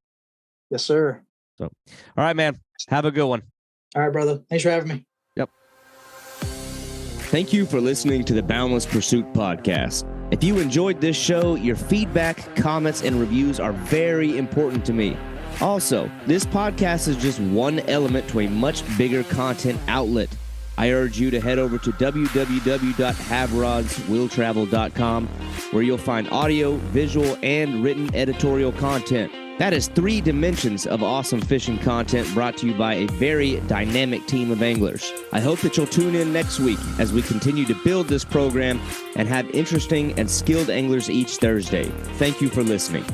Yes, sir. So, all right, man. Have a good one. All right, brother. Thanks for having me. Yep. Thank you for listening to the Boundless Pursuit Podcast. If you enjoyed this show, your feedback, comments, and reviews are very important to me. Also, this podcast is just one element to a much bigger content outlet. I urge you to head over to www.havrodswilltravel.com, where you'll find audio, visual, and written editorial content. That is 3 dimensions of awesome fishing content brought to you by a very dynamic team of anglers. I hope that you'll tune in next week as we continue to build this program and have interesting and skilled anglers each Thursday. Thank you for listening.